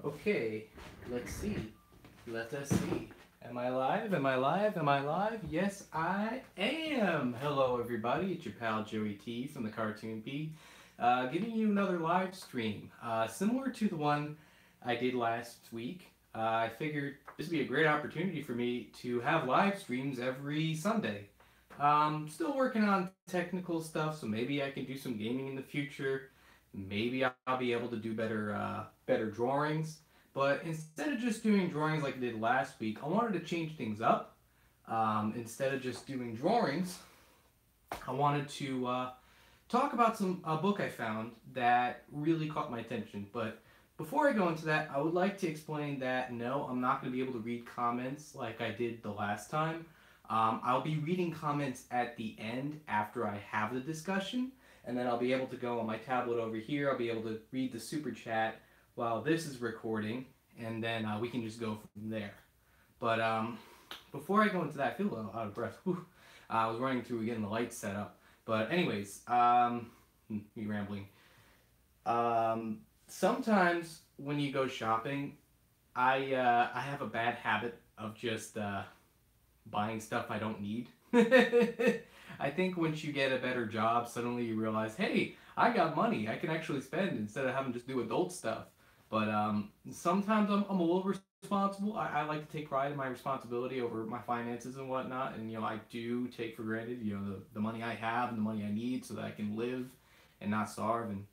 Okay, let's see. Let us see. Am I live? Am I live? Am I live? Yes, I am. Hello, everybody. It's your pal Joey.T. from the Cartoon.P. Giving you another live stream. Similar to the one I did last week. I figured this would be a great opportunity for me to have live streams every Sunday. Still working on technical stuff, so maybe I can do some gaming in the future. Maybe I'll be able to do better drawings. But instead of just doing drawings like I did last week, I wanted to change things up. Instead of just doing drawings, I wanted to talk about a book I found that really caught my attention. But before I go into that, I would like to explain that no, I'm not going to be able to read comments like I did the last time. I'll be reading comments at the end after I have the discussion, and then I'll be able to go on my tablet over here. I'll be able to read the super chat while this is recording, and then we can just go from there. But before I go into that, I feel a little out of breath. Whew. I was running through getting the lights set up. But anyways, me rambling. Sometimes when you go shopping, I have a bad habit of just buying stuff I don't need. I think once you get a better job, suddenly you realize, hey, I got money I can actually spend instead of having to just do adult stuff. But sometimes I'm a little responsible. I like to take pride in my responsibility over my finances and whatnot. And, I do take for granted, the money I have and the money I need so that I can live and not starve and,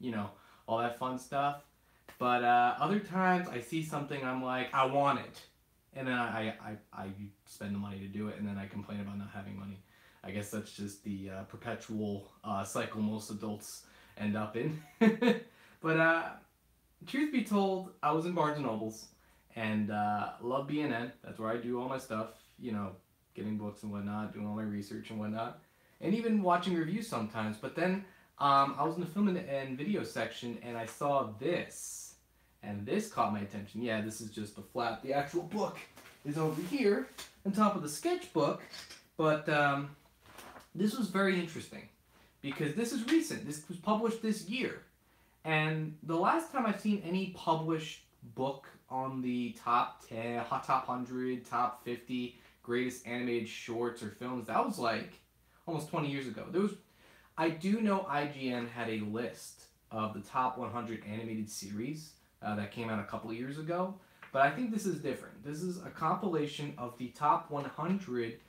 all that fun stuff. But other times I see something, I'm like, I want it. And then I spend the money to do it, and then I complain about not having money. I guess that's just the perpetual cycle most adults end up in. But truth be told, I was in Barnes and Nobles, and love B&N. That's where I do all my stuff, getting books and whatnot, doing all my research and whatnot, and even watching reviews sometimes. But then I was in the film and video section, and I saw this. And this caught my attention. Yeah, this is just a flap. The actual book is over here on top of the sketchbook. But this was very interesting because this is recent. This was published this year. And the last time I've seen any published book on the top 10, top 100, top 50 greatest animated shorts or films, that was like almost 20 years ago. I do know IGN had a list of the top 100 animated series that came out a couple of years ago. But I think this is different. This is a compilation of the top 100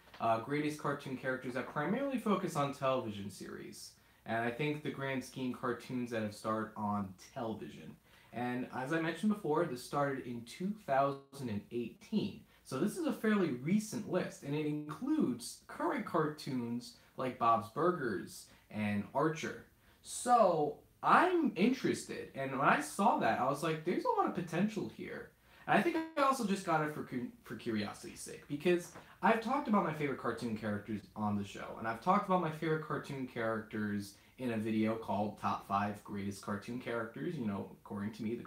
greatest cartoon characters that primarily focus on television series. And I think the grand scheme cartoons that have started on television. And as I mentioned before, this started in 2018. So this is a fairly recent list, and it includes current cartoons like Bob's Burgers and Archer. So I'm interested, and when I saw that, I was like, there's a lot of potential here. And I think I also just got it for curiosity's sake, because I've talked about my favorite cartoon characters on the show, and I've talked about my favorite cartoon characters in a video called Top 5 Greatest Cartoon Characters, according to me,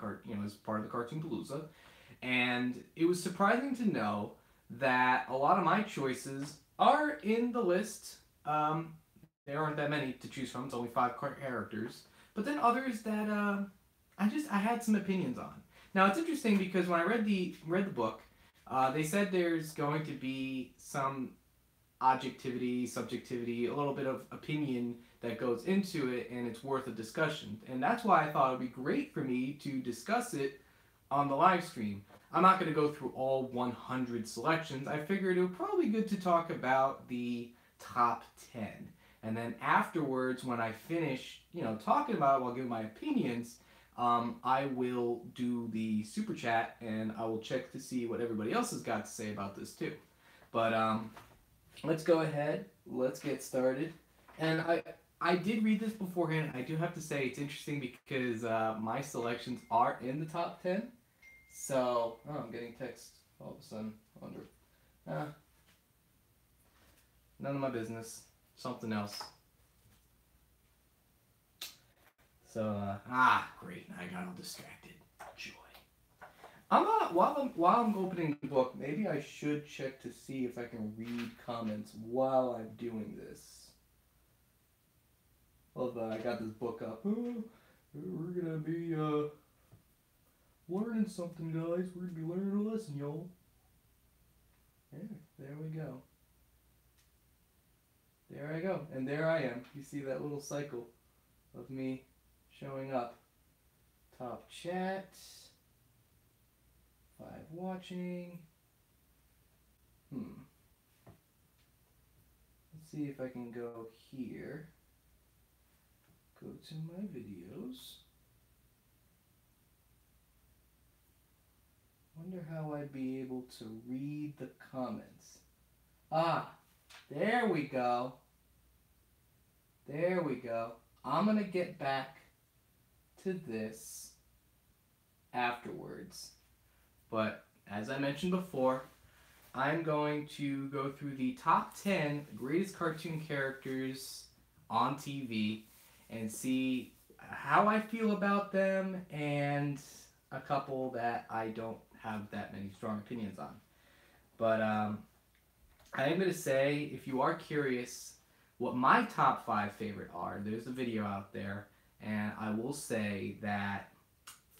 as part of the Cartoon Palooza. And it was surprising to know that a lot of my choices are in the list. There aren't that many to choose from, it's only 5 characters. But then others that I had some opinions on. Now it's interesting because when I read the book, they said there's going to be some objectivity, subjectivity, a little bit of opinion that goes into it, and it's worth a discussion. And that's why I thought it would be great for me to discuss it on the live stream. I'm not going to go through all 100 selections. I figured it would probably be good to talk about the top 10. And then afterwards, when I finish, talking about it while giving my opinions, I will do the super chat and I will check to see what everybody else has got to say about this too. But let's go ahead. Let's get started. And I did read this beforehand. I do have to say it's interesting because my selections are in the top 10. So, I'm getting text all of a sudden. I wonder. None of my business. Something else. So, great. I got all distracted. Joy. While I'm opening the book, maybe I should check to see if I can read comments while I'm doing this. Love that I got this book up. We're gonna be Learning something, guys. We're gonna be learning a lesson, y'all. Yeah, there we go. There I go. And there I am. You see that little cycle of me showing up. Top chat. 5 watching. Let's see if I can go here. Go to my videos. Wonder how I'd be able to read the comments. Ah, there we go. There we go. I'm going to get back to this afterwards. But as I mentioned before, I'm going to go through the top 10 greatest cartoon characters on TV and see how I feel about them and a couple that I don't have that many strong opinions on. But I am going to say, if you are curious what my top 5 favorite are, there's a video out there, and I will say that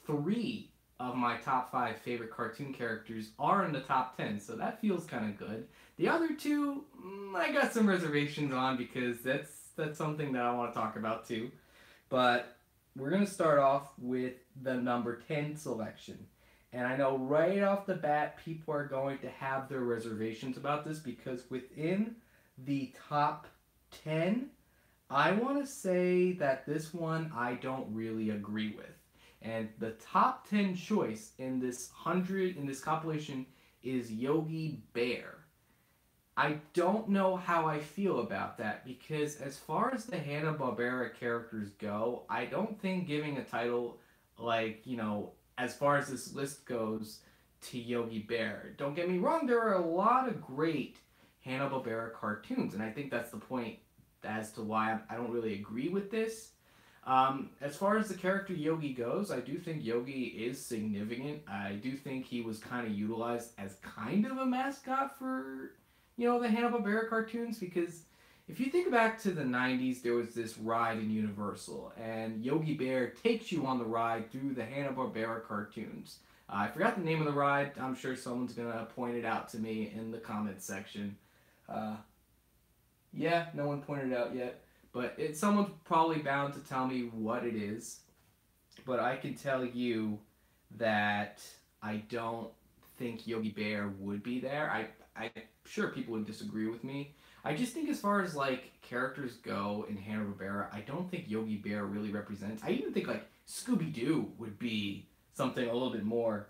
3 of my top 5 favorite cartoon characters are in the top 10, so that feels kind of good. The other 2, I got some reservations on because that's something that I want to talk about too. But we're going to start off with the number 10 selection. And I know right off the bat people are going to have their reservations about this because within the top 10, I want to say that this one I don't really agree with. And the top 10 choice in this compilation is Yogi Bear. I don't know how I feel about that because as far as the Hanna-Barbera characters go, I don't think giving a title like, as far as this list goes, to Yogi Bear. Don't get me wrong, there are a lot of great Hanna-Barbera cartoons, and I think that's the point as to why I don't really agree with this. As far as the character Yogi goes, I do think Yogi is significant. I do think he was kind of utilized as kind of a mascot for, the Hanna-Barbera cartoons, because if you think back to the 90s, there was this ride in Universal, and Yogi Bear takes you on the ride through the Hanna-Barbera cartoons. I forgot the name of the ride. I'm sure someone's going to point it out to me in the comments section. Yeah, no one pointed it out yet. But someone's probably bound to tell me what it is. But I can tell you that I don't think Yogi Bear would be there. I'm sure people would disagree with me. I just think as far as characters go in Hanna-Barbera, I don't think Yogi Bear really represents. I even think Scooby-Doo would be something a little bit more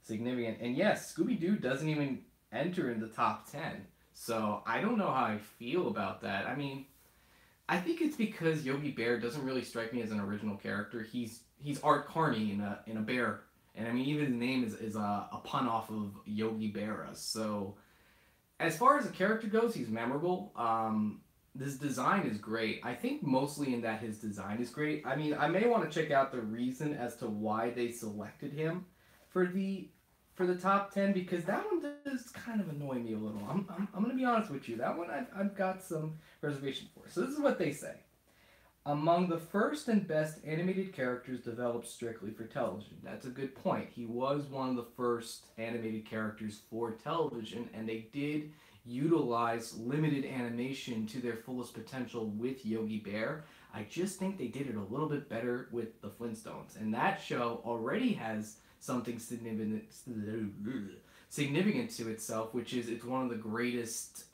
significant. And yes, Scooby-Doo doesn't even enter in the top 10. So I don't know how I feel about that. I mean, I think it's because Yogi Bear doesn't really strike me as an original character. He's Art Carney in a bear, and I mean even his name is a pun off of Yogi Berra. So as far as the character goes, he's memorable. This design is great. I think mostly in that his design is great. I mean, I may want to check out the reason as to why they selected him for the top 10 because that one does kind of annoy me a little. I'm going to be honest with you. That one I've got some reservation for. So this is what they say. Among the first and best animated characters developed strictly for television. That's a good point. He was one of the first animated characters for television, and they did utilize limited animation to their fullest potential with Yogi Bear. I just think they did it a little bit better with the Flintstones, and that show already has something significant to itself, which is it's one of the greatest,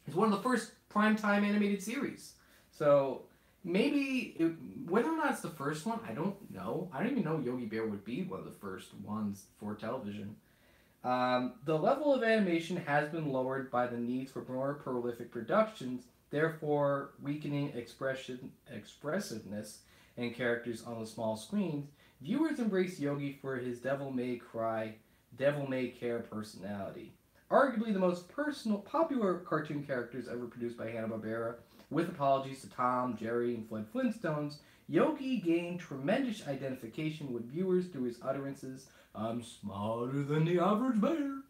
it's one of the first primetime animated series. So maybe, whether or not it's the first one, I don't know. I don't even know Yogi Bear would be one of the first ones for television. The level of animation has been lowered by the needs for more prolific productions, therefore weakening expressiveness and characters on the small screens. Viewers embrace Yogi for his devil-may-care personality. Arguably the most popular cartoon characters ever produced by Hanna-Barbera, with apologies to Tom, Jerry, and Fred Flintstones, Yogi gained tremendous identification with viewers through his utterances, "I'm smarter than the average bear,"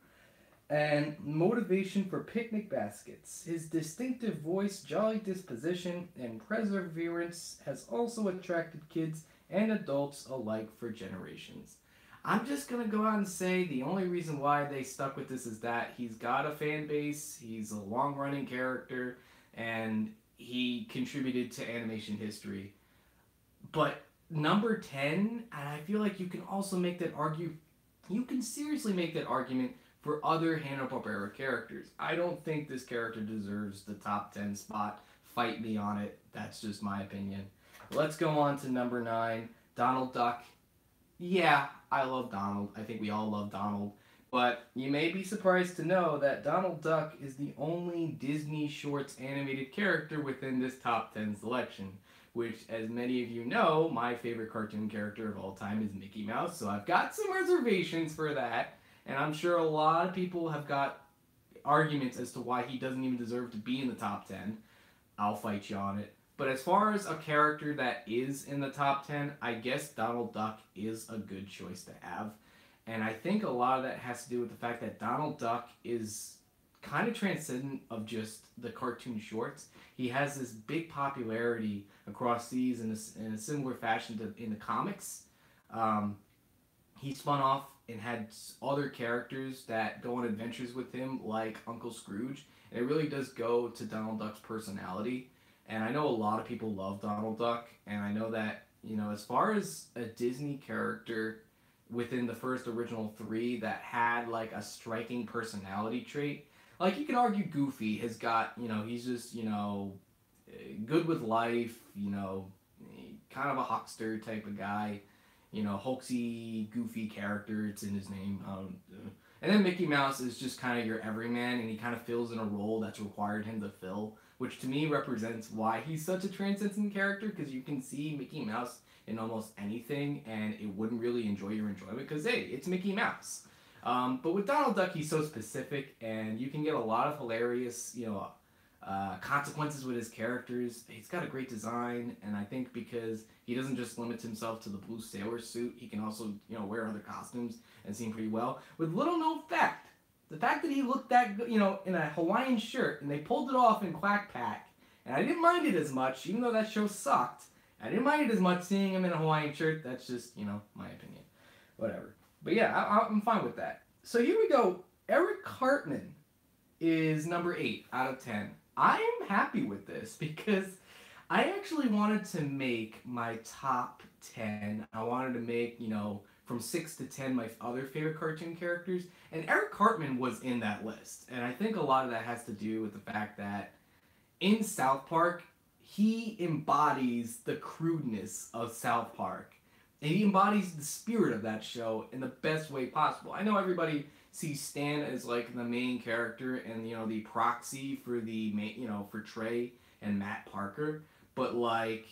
and motivation for picnic baskets. His distinctive voice, jolly disposition, and perseverance has also attracted kids and adults alike for generations. I'm just gonna go out and say the only reason why they stuck with this is that he's got a fan base, he's a long running character, and he contributed to animation history. But number 10, and I feel like you can also make that argue, you can seriously make that argument for other Hanna-Barbera characters. I don't think this character deserves the top 10 spot. Fight me on it. That's just my opinion. Let's go on to number 9, Donald Duck. Yeah, I love Donald. I think we all love Donald. But you may be surprised to know that Donald Duck is the only Disney Shorts animated character within this top 10 selection. Which, as many of you know, my favorite cartoon character of all time is Mickey Mouse. So I've got some reservations for that. And I'm sure a lot of people have got arguments as to why he doesn't even deserve to be in the top 10. I'll fight you on it. But as far as a character that is in the top 10, I guess Donald Duck is a good choice to have. And I think a lot of that has to do with the fact that Donald Duck is kind of transcendent of just the cartoon shorts. He has this big popularity across these in a similar fashion to in the comics. He spun off and had other characters that go on adventures with him, like Uncle Scrooge. And it really does go to Donald Duck's personality. And I know a lot of people love Donald Duck, and I know that, you know, as far as a Disney character within the first original 3 that had like a striking personality trait, like you can argue Goofy has got, you know, he's just, you know, good with life, you know, kind of a huckster type of guy, you know, hoaxy, goofy character, it's in his name. And then Mickey Mouse is just kind of your everyman, and he kind of fills in a role that's required him to fill, which to me represents why he's such a transcendent character, because you can see Mickey Mouse in almost anything, and it wouldn't really enjoy your enjoyment, because, hey, it's Mickey Mouse. But with Donald Duck, he's so specific, and you can get a lot of hilarious, you know, consequences with his characters. He's got a great design, and I think because he doesn't just limit himself to the blue sailor suit, he can also, you know, wear other costumes and seem pretty well. With little known fact, the fact that he looked that good, you know, in a Hawaiian shirt, and they pulled it off in Quack Pack, and I didn't mind it as much, even though that show sucked. I didn't mind it as much seeing him in a Hawaiian shirt. That's just, you know, my opinion. Whatever. But yeah, I'm fine with that. So here we go. Eric Cartman is number 8 out of 10. I am happy with this because I actually wanted to make my top 10. I wanted to make, you know, from 6 to 10 my other favorite cartoon characters. And Eric Cartman was in that list. And I think a lot of that has to do with the fact that in South Park, he embodies the crudeness of South Park. And he embodies the spirit of that show in the best way possible. I know everybody sees Stan as like the main character and, you know, the proxy for the main, you know, for Trey and Matt Parker, but like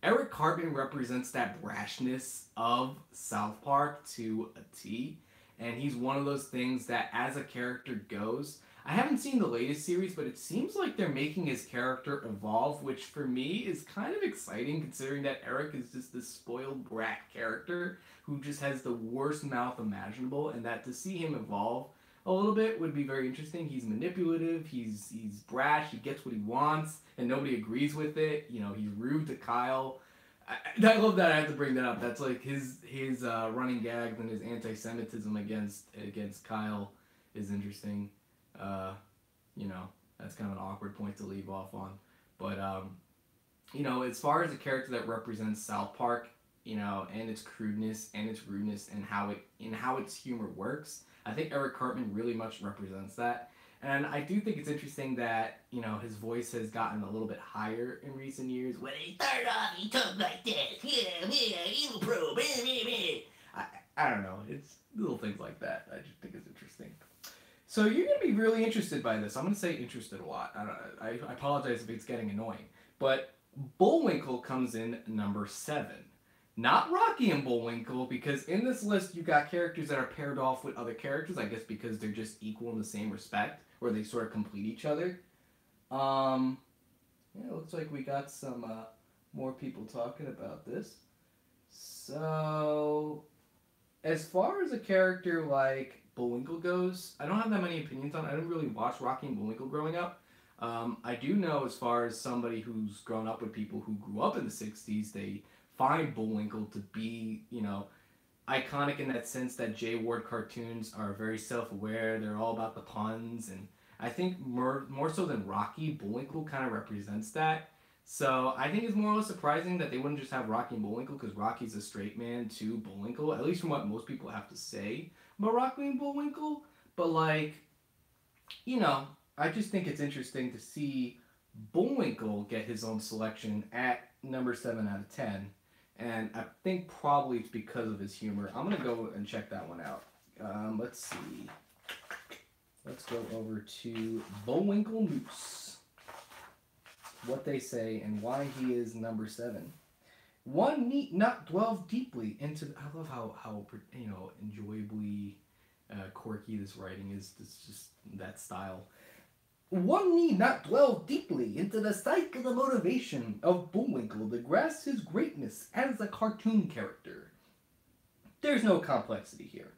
Eric Cartman represents that brashness of South Park to a T, and he's one of those things that as a character goes, I haven't seen the latest series, but it seems like they're making his character evolve, which for me is kind of exciting considering that Eric is just this spoiled brat character who just has the worst mouth imaginable, and that to see him evolve a little bit would be very interesting. He's manipulative, he's brash, he gets what he wants, and nobody agrees with it. You know, he's rude to Kyle. I love that I have to bring that up. That's like his running gag and his anti-Semitism against Kyle is interesting. You know, that's kind of an awkward point to leave off on. But, you know, as far as a character that represents South Park, you know, and its crudeness and its rudeness and how its humor works, I think Eric Cartman really much represents that. And I do think it's interesting that, you know, his voice has gotten a little bit higher in recent years. When he started off, he talked like this. Yeah, evil probe. I don't know. It's little things like that. I just think it's interesting. So you're going to be really interested by this. I'm going to say interested a lot. I apologize if it's getting annoying. But Bullwinkle comes in number 7. Not Rocky and Bullwinkle, because in this list you got characters that are paired off with other characters, I guess because they're just equal in the same respect, or they sort of complete each other. Yeah, it looks like we got some more people talking about this. So, as far as a character like Bullwinkle goes, I don't have that many opinions on it. I didn't really watch Rocky and Bullwinkle growing up. I do know, as far as somebody who's grown up with people who grew up in the 60s, they find Bullwinkle to be, you know, iconic in that sense that J Ward cartoons are very self-aware. They're all about the puns, and I think more so than Rocky, Bullwinkle kind of represents that. So I think it's more or less surprising that they wouldn't just have Rocky and Bullwinkle, because Rocky's a straight man to Bullwinkle, at least from what most people have to say about Rocky and Bullwinkle. But like, I just think it's interesting to see Bullwinkle get his own selection at number 7 out of 10. And I think probably it's because of his humor. I'm going to go and check that one out. Let's see. Let's go over to Bullwinkle Moose. What they say and why he is number 7. One need not dwell deeply into... I love how enjoyably quirky this writing is. It's just that style. One need not dwell deeply into the psyche of the motivation of Bullwinkle to grasp his greatness as a cartoon character. There's no complexity here.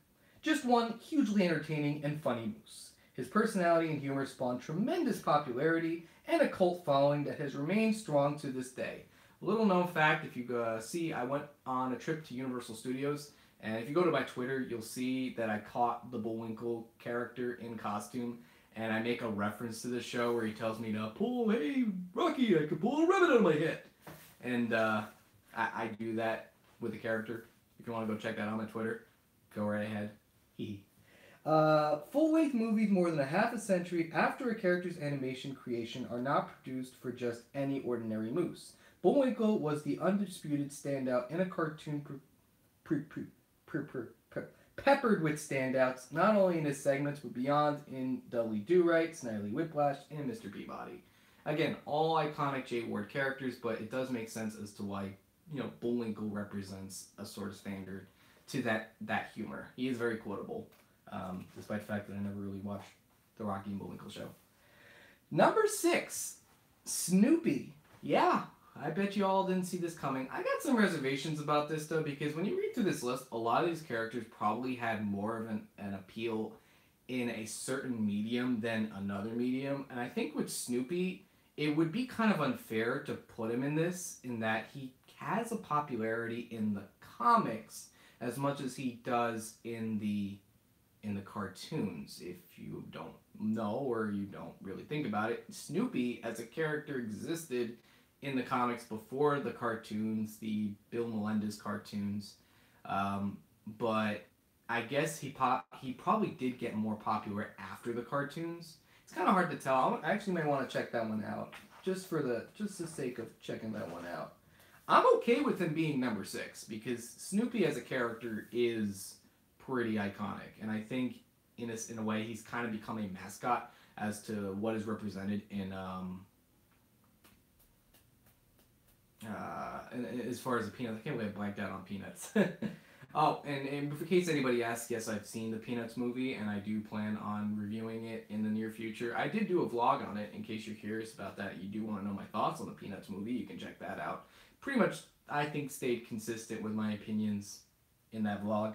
Just one hugely entertaining and funny moose. His personality and humor spawned tremendous popularity and a cult following that has remained strong to this day. Little known fact, if you see, I went on a trip to Universal Studios, and if you go to my Twitter, you'll see that I caught the Bullwinkle character in costume. And I make a reference to the show where he tells me to pull, hey, Rocky, I can pull a rabbit out of my head. And I do that with the character. If you want to go check that out on my Twitter, go right ahead. Full-length movies more than a half a century after a character's animation creation are not produced for just any ordinary moose. Bullwinkle was the undisputed standout in a cartoon peppered with standouts, not only in his segments, but beyond in Dudley Do-Right, Snidely Whiplash, and Mr. Peabody. Again, all iconic J. Ward characters, but it does make sense as to why, Bullwinkle represents a sort of standard to that humor. He is very quotable, despite the fact that I never really watched the Rocky and Bullwinkle show. Number 6, Snoopy. Yeah, I bet you all didn't see this coming. I got some reservations about this, though, because when you read through this list, a lot of these characters probably had more of an appeal in a certain medium than another medium. And I think with Snoopy, it would be kind of unfair to put him in this, in that he has a popularity in the comics as much as he does in the cartoons. If you don't know or you don't really think about it, Snoopy as a character existed in the comics before the cartoons, the Bill Melendez cartoons, but I guess he probably did get more popular after the cartoons. It's kind of hard to tell. I actually may want to check that one out just for the sake of checking that one out. I'm okay with him being number 6 because Snoopy as a character is pretty iconic, and I think in a way he's kind of become a mascot as to what is represented in as far as the Peanuts. I can't believe I blanked out on Peanuts. Oh, and in case anybody asks, yes, I've seen the Peanuts movie, and I do plan on reviewing it in the near future. I did do a vlog on it, in case you're curious about that. You do want to know my thoughts on the Peanuts movie, you can check that out. Pretty much, I think, stayed consistent with my opinions in that vlog.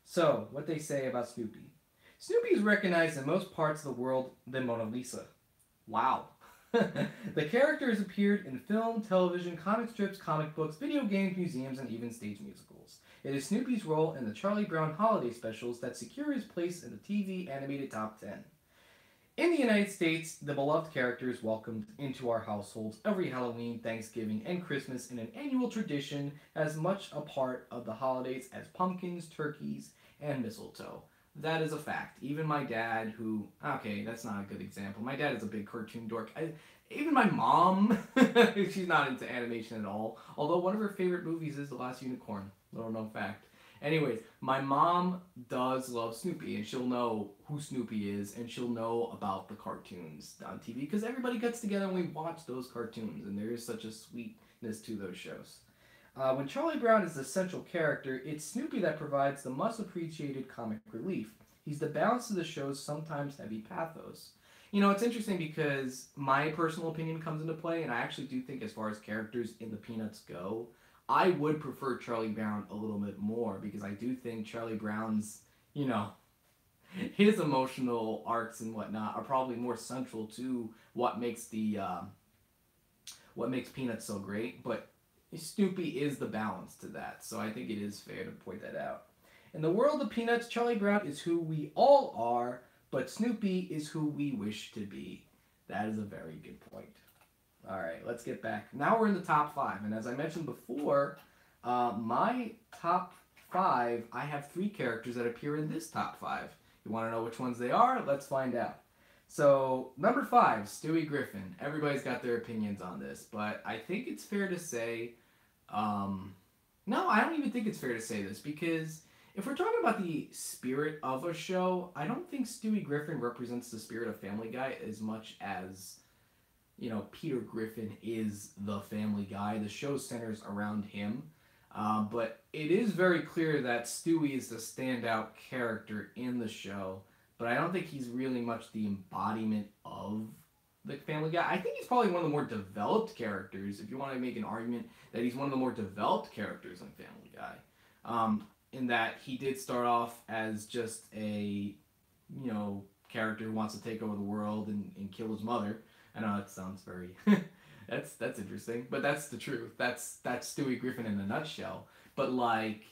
So, what they say about Snoopy. Snoopy is recognized in most parts of the world than Mona Lisa. Wow. The character has appeared in film, television, comic strips, comic books, video games, museums, and even stage musicals. It is Snoopy's role in the Charlie Brown holiday specials that secure his place in the TV animated top 10. In the United States, the beloved character is welcomed into our households every Halloween, Thanksgiving, and Christmas in an annual tradition as much a part of the holidays as pumpkins, turkeys, and mistletoe. That is a fact. Even my dad, who... Okay, that's not a good example. My dad is a big cartoon dork. Even my mom, she's not into animation at all. Although one of her favorite movies is The Last Unicorn. Little known fact. Anyways, my mom does love Snoopy, and she'll know who Snoopy is, and she'll know about the cartoons on TV, because everybody gets together and we watch those cartoons, and there is such a sweetness to those shows. When Charlie Brown is the central character, it's Snoopy that provides the much-appreciated comic relief. He's the balance of the show's sometimes heavy pathos. It's interesting because my personal opinion comes into play, and I actually do think as far as characters in the Peanuts go, I would prefer Charlie Brown a little bit more, because I do think Charlie Brown's, his emotional arcs and whatnot are probably more central to what makes Peanuts so great, but Snoopy is the balance to that, so I think it is fair to point that out. In the world of Peanuts, Charlie Brown is who we all are, but Snoopy is who we wish to be. That is a very good point. All right, let's get back. Now we're in the top 5, and as I mentioned before, my top 5, I have 3 characters that appear in this top 5. You want to know which ones they are? Let's find out. So, number 5, Stewie Griffin. Everybody's got their opinions on this, but I think it's fair to say, no, I don't even think it's fair to say this, because if we're talking about the spirit of a show, I don't think Stewie Griffin represents the spirit of Family Guy as much as, you know, Peter Griffin is the Family Guy. The show centers around him. But it is very clear that Stewie is the standout character in the show, but I don't think he's really much the embodiment of the Family Guy. I think he's probably one of the more developed characters, if you want to make an argument that he's one of the more developed characters in Family Guy. In that he did start off as just a, you know, character who wants to take over the world and kill his mother. I know that sounds very... That's interesting, but that's the truth. That's Stewie Griffin in a nutshell. But like,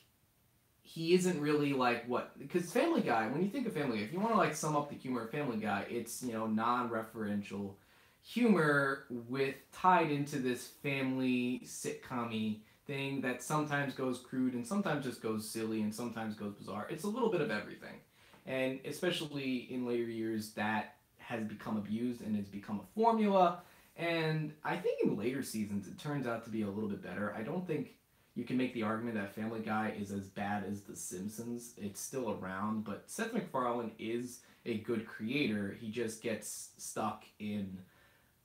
he isn't really like what, because Family Guy. When you think of Family Guy, if you want to like sum up the humor of Family Guy, it's, you know, non-referential humor with tied into this family sitcom-y thing that sometimes goes crude and sometimes just goes silly and sometimes goes bizarre. It's a little bit of everything, and especially in later years, that has become abused and has become a formula. And I think in later seasons, it turns out to be a little bit better. I don't think you can make the argument that Family Guy is as bad as The Simpsons. It's still around, but Seth MacFarlane is a good creator. He just gets stuck in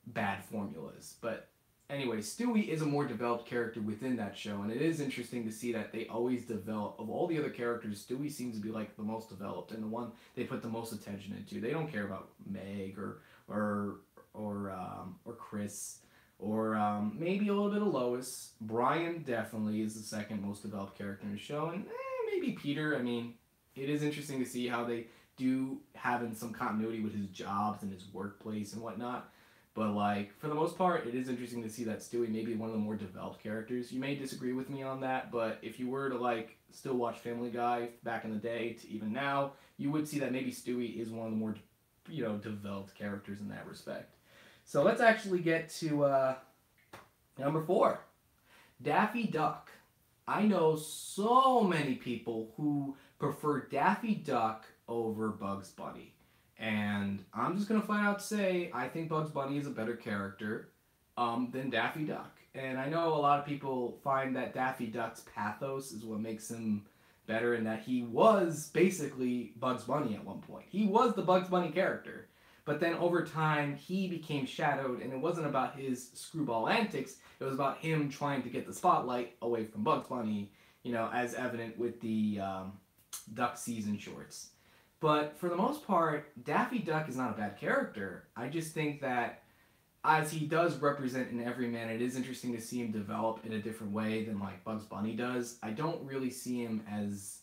bad formulas. But anyway, Stewie is a more developed character within that show, and it is interesting to see that they always develop. Of all the other characters, Stewie seems to be like the most developed and the one they put the most attention into. They don't care about Meg or Chris, or maybe a little bit of Lois. Brian definitely is the second most developed character in the show, and maybe Peter. I mean, it is interesting to see how they do having some continuity with his jobs and his workplace and whatnot. But like, for the most part, it is interesting to see that Stewie may be one of the more developed characters. You may disagree with me on that, but if you were to like still watch Family Guy back in the day to even now, you would see that maybe Stewie is one of the more, you know, developed characters in that respect. So let's actually get to number 4, Daffy Duck. I know so many people who prefer Daffy Duck over Bugs Bunny. And I'm just going to flat out say I think Bugs Bunny is a better character than Daffy Duck. And I know a lot of people find that Daffy Duck's pathos is what makes him better, and that he was basically Bugs Bunny at one point. He was the Bugs Bunny character. But then over time, he became shadowed, and it wasn't about his screwball antics. It was about him trying to get the spotlight away from Bugs Bunny, you know, as evident with the Duck season shorts. But for the most part, Daffy Duck is not a bad character. I just think that as he does represent an everyman, it is interesting to see him develop in a different way than like Bugs Bunny does. I don't really see him as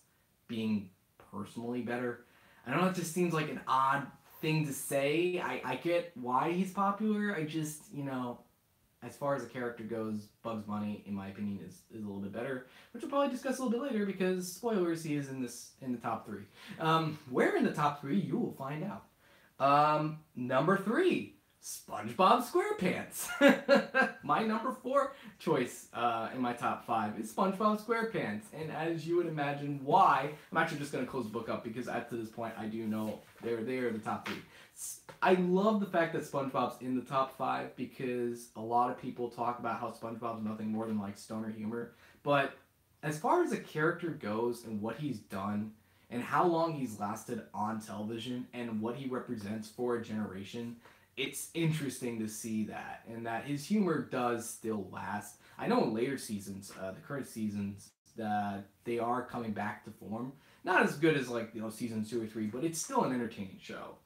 being personally better. I don't know, it just seems like an odd thing to say. I get why he's popular. I just, you know, as far as a character goes, Bugs Bunny, in my opinion, is a little bit better, which we'll probably discuss a little bit later because, spoilers, he is in the top 3. Where in the top 3, you will find out. Number 3, SpongeBob SquarePants. My number 4 choice in my top 5 is SpongeBob SquarePants. And as you would imagine, why? I'm actually just going to close the book up because up to this point, I do know they're the top 3. I love the fact that SpongeBob's in the top 5 because a lot of people talk about how SpongeBob's nothing more than like stoner humor. But as far as a character goes and what he's done and how long he's lasted on television and what he represents for a generation, it's interesting to see that, and that his humor does still last. I know in later seasons, the current seasons, they are coming back to form. Not as good as like, you know, seasons 2 or 3, but it's still an entertaining show.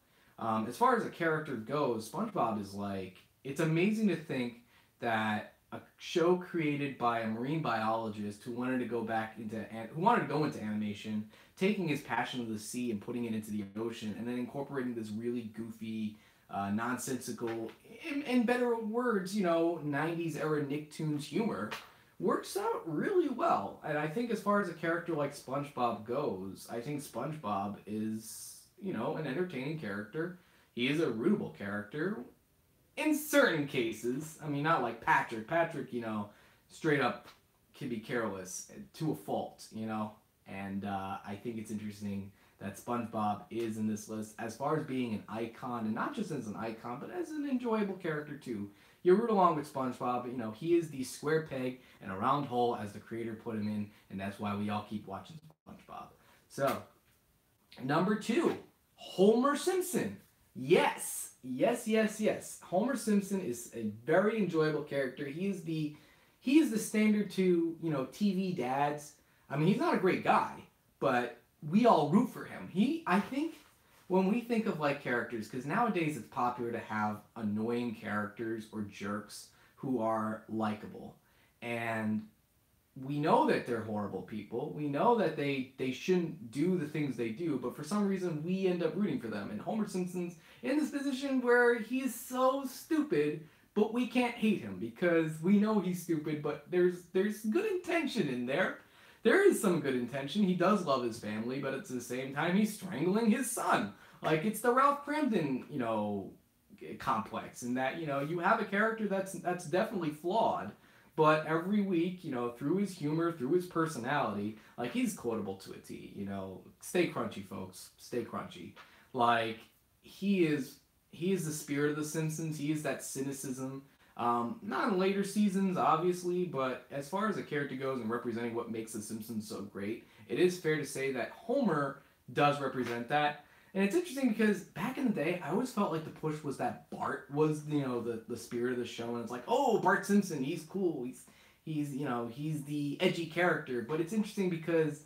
As far as a character goes, SpongeBob is like, it's amazing to think that a show created by a marine biologist who wanted to go into animation, taking his passion of the sea and putting it into the ocean, and then incorporating this really goofy, nonsensical, in better words, you know, 90s era Nicktoons humor works out really well. And I think as far as a character like SpongeBob goes, I think SpongeBob is, you know, an entertaining character. He is a rootable character in certain cases. I mean, not like Patrick. Patrick, you know, straight up can be careless to a fault, you know. And I think it's interesting that SpongeBob is in this list as far as being an icon, and not just as an icon, but as an enjoyable character too. You root along with SpongeBob, you know, he is the square peg in a round hole as the creator put him in, and that's why we all keep watching SpongeBob. So, number 2, Homer Simpson. Yes, yes, yes, yes. Homer Simpson is a very enjoyable character. He is the standard to, you know, TV dads. I mean, he's not a great guy, but we all root for him. I think when we think of like characters, because nowadays it's popular to have annoying characters or jerks who are likable. And we know that they're horrible people. We know that they shouldn't do the things they do, but for some reason we end up rooting for them. And Homer Simpson's in this position where he's so stupid, but we can't hate him because we know he's stupid, but there's good intention in there. There is some good intention. He does love his family, but at the same time, he's strangling his son. Like, it's the Ralph Cramden, you know, complex, in that, you know, you have a character that's definitely flawed, but every week, you know, through his humor, through his personality, like, he's quotable to a T, you know. Stay crunchy, folks. Stay crunchy. Like, he is the spirit of The Simpsons. He is that cynicism. Not in later seasons, obviously, but as far as a character goes and representing what makes The Simpsons so great, it is fair to say that Homer does represent that. And it's interesting because back in the day, I always felt like the push was that Bart was, you know, the spirit of the show, and it's like, oh, Bart Simpson, he's cool, he's you know, he's the edgy character. But it's interesting because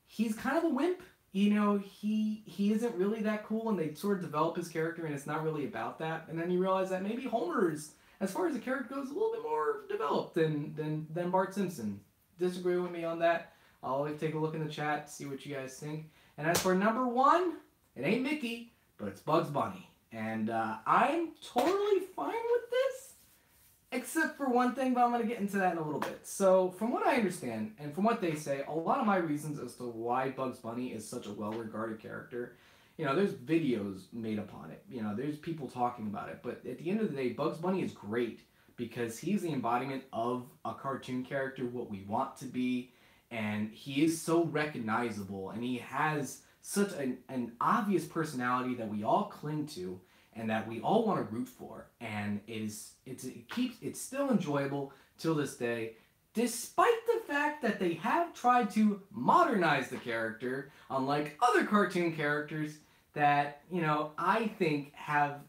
he's kind of a wimp. You know, he isn't really that cool, and they sort of develop his character, and it's not really about that. And then you realize that maybe Homer's, as far as the character goes, a little bit more developed than Bart Simpson. Disagree with me on that? I'll take a look in the chat, see what you guys think. And as for number 1, it ain't Mickey, but it's Bugs Bunny. And I'm totally fine with this, except for one thing, but I'm going to get into that in a little bit. So, from what I understand, and from what they say, a lot of my reasons as to why Bugs Bunny is such a well-regarded character, you know, there's videos made upon it. You know, there's people talking about it. But at the end of the day, Bugs Bunny is great because he's the embodiment of a cartoon character, what we want to be. And he is so recognizable, and he has such an obvious personality that we all cling to and that we all want to root for. And it's still enjoyable till this day, despite the fact that they have tried to modernize the character, unlike other cartoon characters that, you know, I think have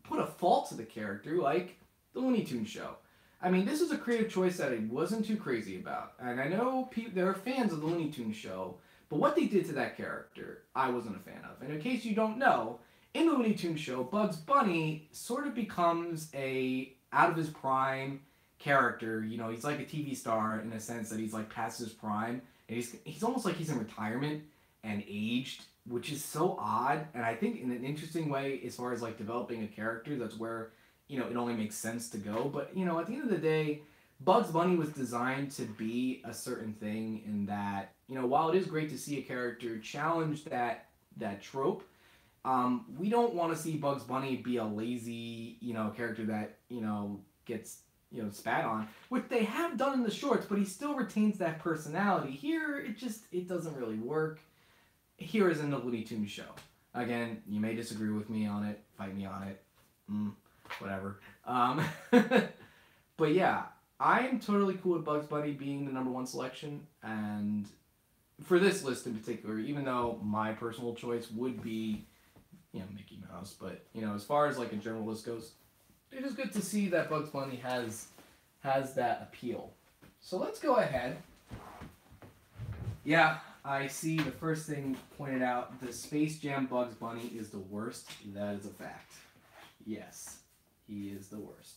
put a fault to the character, like the Looney Tunes show. I mean, this is a creative choice that I wasn't too crazy about. And I know there are fans of the Looney Tunes show, but what they did to that character, I wasn't a fan of. And in case you don't know, in the Looney Tunes show, Bugs Bunny sort of becomes a out of his prime character. You know, he's like a TV star in a sense that he's like past his prime, and he's almost like he's in retirement and aged, which is so odd. And I think in an interesting way, as far as like developing a character, that's where, you know, it only makes sense to go. But, you know, at the end of the day, Bugs Bunny was designed to be a certain thing in that, you know, while it is great to see a character challenge that trope, we don't want to see Bugs Bunny be a lazy, you know, character that, you know, gets, you know, spat on, which they have done in the shorts, but he still retains that personality. Here, it doesn't really work. Here is in the Looney Tunes show. Again, you may disagree with me on it, fight me on it, whatever. But yeah, I am totally cool with Bugs Bunny being the number 1 selection, and for this list in particular, even though my personal choice would be, you know, Mickey Mouse, but, you know, as far as like a general list goes, it is good to see that Bugs Bunny has that appeal. So let's go ahead. Yeah, I see the first thing pointed out, the Space Jam Bugs Bunny is the worst. That is a fact. Yes, he is the worst.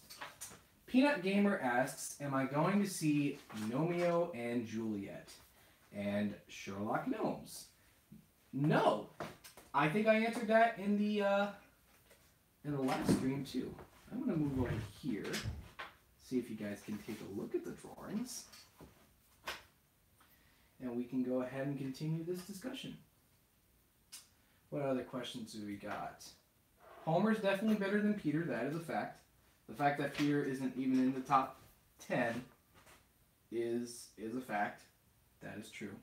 Peanut Gamer asks, am I going to see Romeo and Juliet and Sherlock Gnomes? No. I think I answered that in the live stream too. I'm going to move over here, see if you guys can take a look at the drawings. and we can go ahead and continue this discussion. What other questions do we got? Homer's definitely better than Peter. That is a fact. The fact that Peter isn't even in the top 10 is a fact. That is true.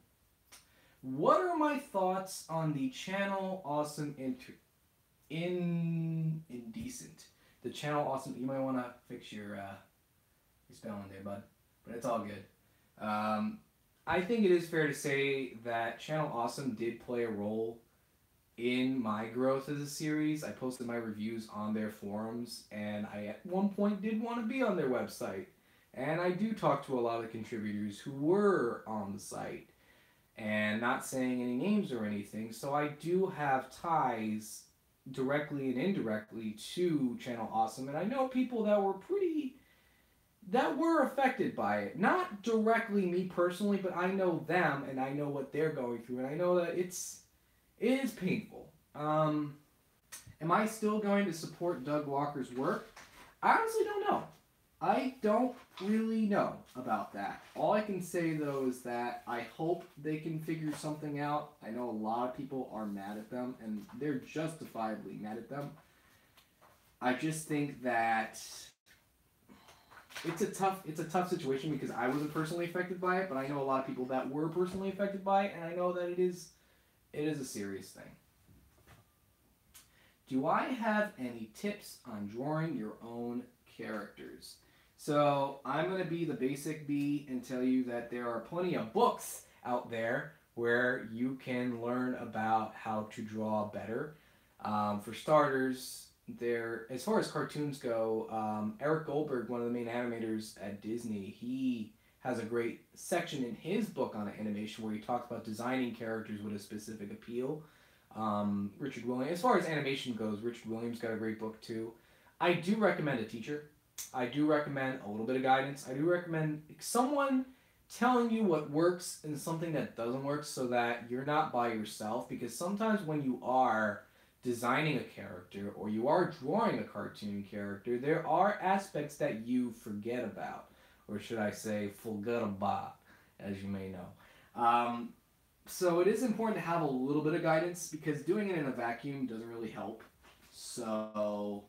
What are my thoughts on the channel Awesome Indecent? The channel Awesome. You might want to fix your spelling there, bud. But it's all good. I think it is fair to say that Channel Awesome did play a role in my growth as a series. I posted my reviews on their forums, and I at one point did want to be on their website. And I do talk to a lot of contributors who were on the site, and not saying any names or anything, so I do have ties directly and indirectly to Channel Awesome, and I know people that were affected by it. Not directly me personally, but I know them, and I know what they're going through, and I know that it is painful. Am I still going to support Doug Walker's work? I honestly don't know. I don't really know about that. All I can say, though, is that I hope they can figure something out. I know a lot of people are mad at them, and they're justifiably mad at them. I just think that it's a tough situation because I wasn't personally affected by it, but I know a lot of people that were personally affected by it, and I know that it is a serious thing. Do I have any tips on drawing your own characters? So I'm going to be the basic B and tell you that there are plenty of books out there where you can learn about how to draw better. For starters, as far as cartoons go, Eric Goldberg, one of the main animators at Disney, he has a great section in his book on animation where he talks about designing characters with a specific appeal. Richard Williams, as far as animation goes, Richard Williams got a great book too. I do recommend a teacher. I do recommend a little bit of guidance. I do recommend someone telling you what works and something that doesn't work so that you're not by yourself, because sometimes when you are designing a character or you are drawing a cartoon character, there are aspects that you forget about, or should I say forget about, as you may know. So it is important to have a little bit of guidance because doing it in a vacuum doesn't really help. So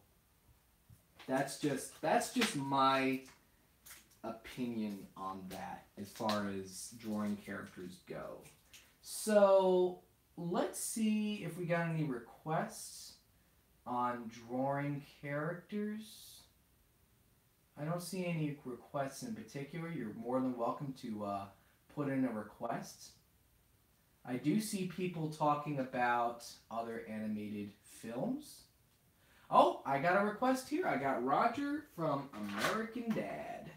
that's just my opinion on that as far as drawing characters go. So let's see if we got any requests on drawing characters. I don't see any requests in particular. You're more than welcome to put in a request. I do see people talking about other animated films. Oh, I got a request here. I got Roger from American Dad.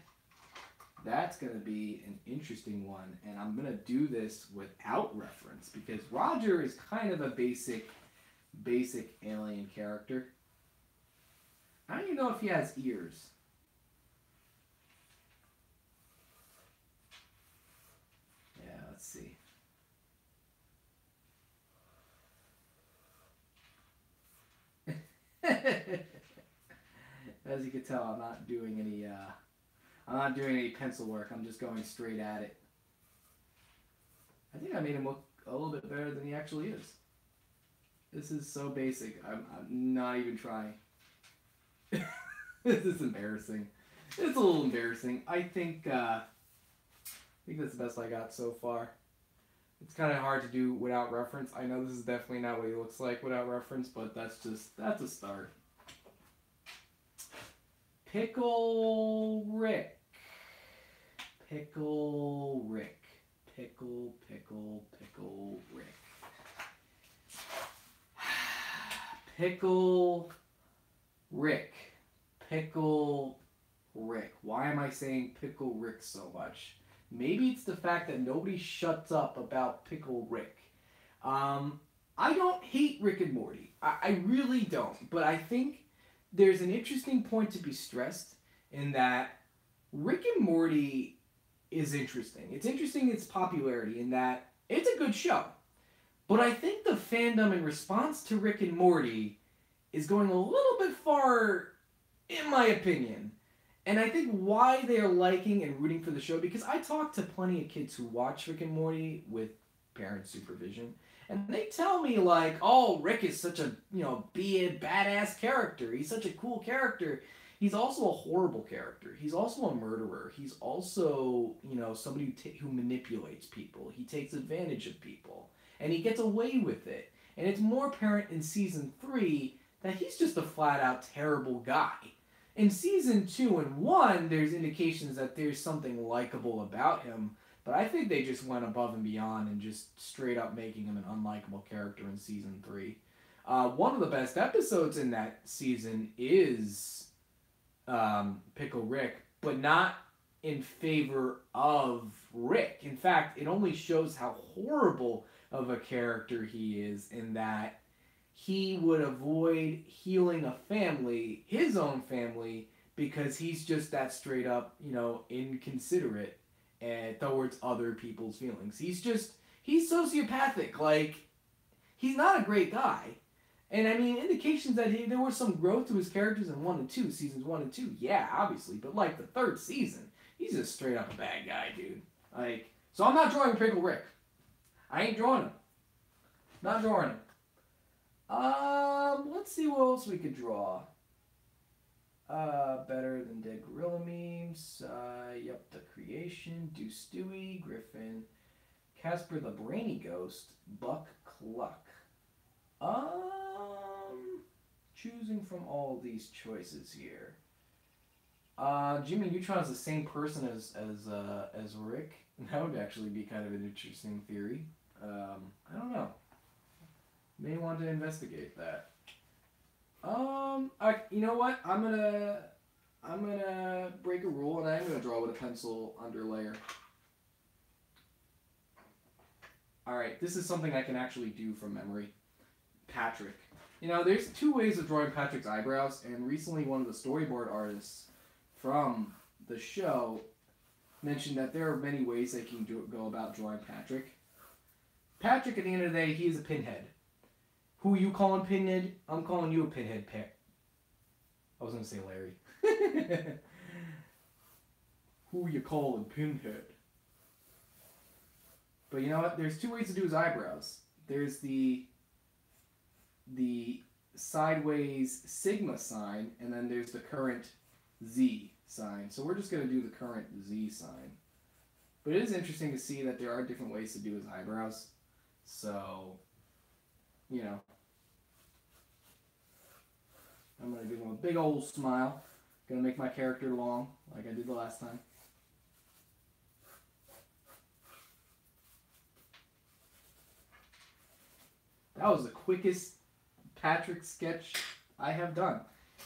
That's going to be an interesting one, and I'm going to do this without reference because Roger is kind of a basic alien character. I don't even know if he has ears. Yeah, let's see. As you can tell, I'm not doing any pencil work. I'm just going straight at it. I think I made him look a little bit better than he actually is. This is so basic. I'm not even trying. This is embarrassing. It's a little embarrassing. I think that's the best I got so far. It's kind of hard to do without reference. I know this is definitely not what he looks like without reference, but that's a start. Pickle Rick. Pickle Rick. Pickle Rick. Pickle Rick. Pickle Rick. Why am I saying Pickle Rick so much? Maybe it's the fact that nobody shuts up about Pickle Rick. I don't hate Rick and Morty. I really don't. But I think there's an interesting point to be stressed in that Rick and Morty is interesting. It's interesting its popularity in that it's a good show. But I think the fandom in response to Rick and Morty is going a little bit far, in my opinion. And I think why they're liking and rooting for the show, because I talk to plenty of kids who watch Rick and Morty with parent supervision, and they tell me like, "Oh, Rick is such a be a badass character. He's such a cool character. He's also a horrible character. He's also a murderer. He's also somebody who manipulates people. He takes advantage of people, and he gets away with it. And it's more apparent in season 3 that he's just a flat out terrible guy." In season 2 and 1, there's indications that there's something likable about him, but I think they just went above and beyond and just straight up making him an unlikable character in season 3. One of the best episodes in that season is Pickle Rick, but not in favor of Rick. In fact, it only shows how horrible of a character he is, in that he would avoid healing a family, his own family, because he's just that straight up, inconsiderate towards other people's feelings. He's sociopathic. Like, he's not a great guy. And I mean, indications that there was some growth to his characters in 1 and 2, seasons 1 and 2, yeah, obviously. But like the 3rd season, he's just straight up a bad guy, dude. Like, so I'm not drawing Pickle Rick. I ain't drawing him. Not drawing him. Let's see what else we could draw. Better than Dead Gorilla memes. Yep, The Creation, Do Stewie, Griffin, Casper the Brainy Ghost, Buck Cluck. Choosing from all these choices here. Jimmy Neutron is the same person as Rick. That would actually be kind of an interesting theory. I don't know. May want to investigate that. You know what? I'm gonna break a rule, and I'm gonna draw with a pencil underlayer. All right, this is something I can actually do from memory. Patrick. There's 2 ways of drawing Patrick's eyebrows, and recently one of the storyboard artists from the show mentioned that there are many ways they can go about drawing Patrick. Patrick, at the end of the day, he is a pinhead. Who you calling Pinhead? I'm calling you a Pinhead, I was going to say Larry. Who you calling Pinhead? But you know what? There's 2 ways to do his eyebrows. There's the sideways sigma sign, and then there's the current Z sign. So we're just going to do the current Z sign. But it is interesting to see that there are different ways to do his eyebrows. So, I'm going to give him a big old smile. Going to make my character long, like I did the last time. That was the quickest Patrick sketch I have done.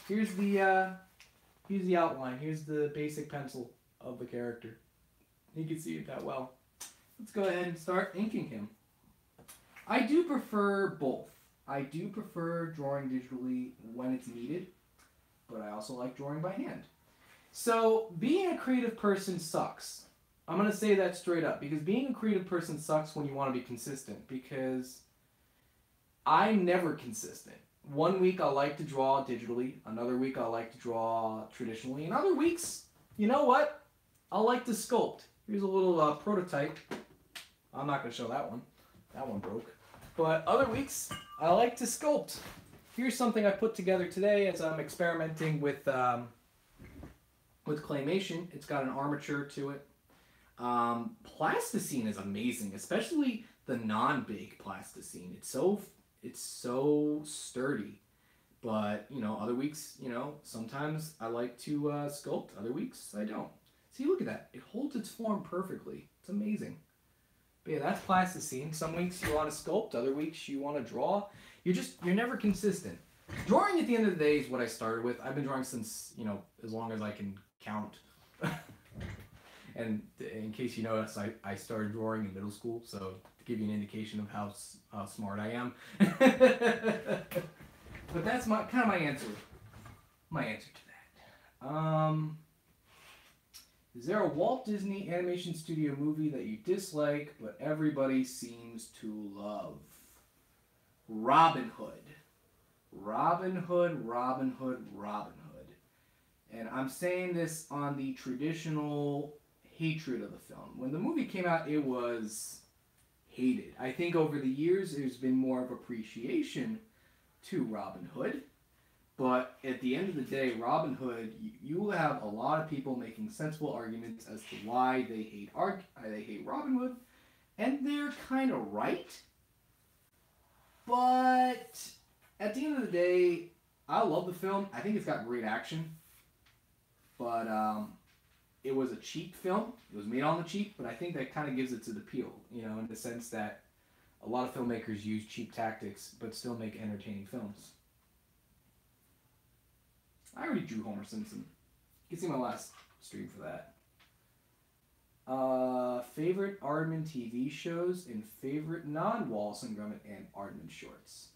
Here's the outline. Here's the basic pencil of the character. You can see it that well. Let's go ahead and start inking him. I do prefer both. I do prefer drawing digitally when it's needed, but I also like drawing by hand. So being a creative person sucks. I'm going to say that straight up, because being a creative person sucks when you want to be consistent, because I'm never consistent. One week I like to draw digitally, another week I like to draw traditionally, and other weeks, you know what? I like to sculpt. Here's a little prototype. I'm not going to show that one. That one broke. But other weeks, I like to sculpt. Here's something I put together today as I'm experimenting with claymation. It's got an armature to it. Plasticine is amazing, especially the non-bake plasticine. It's so sturdy. But, other weeks, sometimes I like to sculpt. Other weeks, I don't. See, look at that. It holds its form perfectly. It's amazing. But yeah, that's plasticine. Some weeks you want to sculpt. Other weeks you want to draw. You're never consistent. Drawing at the end of the day is what I started with. I've been drawing since, as long as I can count. And in case you notice, I started drawing in middle school, so to give you an indication of how smart I am. But that's my answer. My answer to that. Is there a Walt Disney Animation Studio movie that you dislike, but everybody seems to love? Robin Hood. Robin Hood, Robin Hood, Robin Hood. And I'm saying this on the traditional hatred of the film. When the movie came out, it was hated. I think over the years, there's been more of appreciation to Robin Hood. But at the end of the day, Robin Hood, you will have a lot of people making sensible arguments as to why they hate Robin Hood, and they're kind of right. But at the end of the day, I love the film. I think it's got great action, but it was a cheap film. It was made on the cheap, but I think that kind of gives it its appeal, in the sense that a lot of filmmakers use cheap tactics but still make entertaining films. I already drew Homer Simpson. You can see my last stream for that. Favorite Aardman TV shows and favorite non-Wallace and Gromit and Aardman shorts.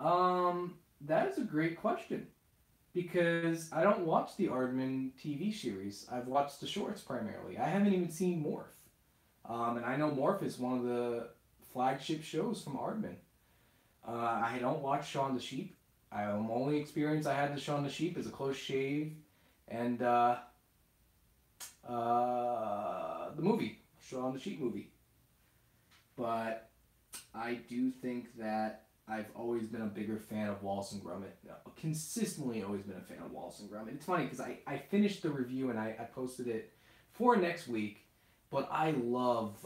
That is a great question. Because I don't watch the Aardman TV series. I've watched the shorts primarily. I haven't even seen Morph. And I know Morph is one of the flagship shows from Aardman. I don't watch Shaun the Sheep. The only experience I had with Shaun the Sheep is a close shave and the movie, Shaun the Sheep movie. But I do think that I've always been a bigger fan of Wallace and Gromit. Consistently always been a fan of Wallace and Gromit. It's funny because I finished the review and I posted it for next week, but I love...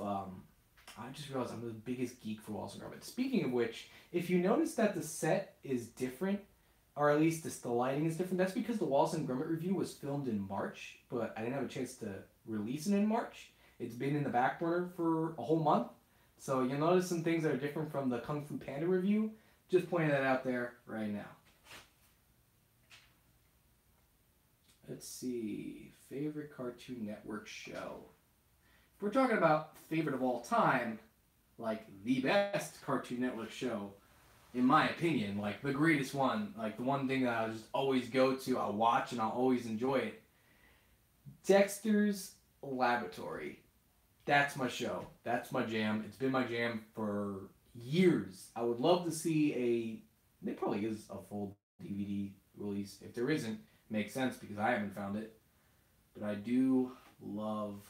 I just realized I'm the biggest geek for Wallace and Gromit. Speaking of which, if you notice that the set is different, or at least the lighting is different, that's because the Wallace and Gromit review was filmed in March, but I didn't have a chance to release it in March. It's been in the back burner for a whole month, so you'll notice some things that are different from the Kung Fu Panda review. Just pointing that out there right now. Let's see. Favorite Cartoon Network show. If we're talking about favorite of all time, like the best Cartoon Network show, in my opinion, like the greatest one, like the one thing that I'll just always go to, I'll watch and I'll always enjoy it. Dexter's Laboratory. That's my show. That's my jam. It's been my jam for years. I would love to see there probably is a full DVD release. If there isn't, it makes sense because I haven't found it. But I do love...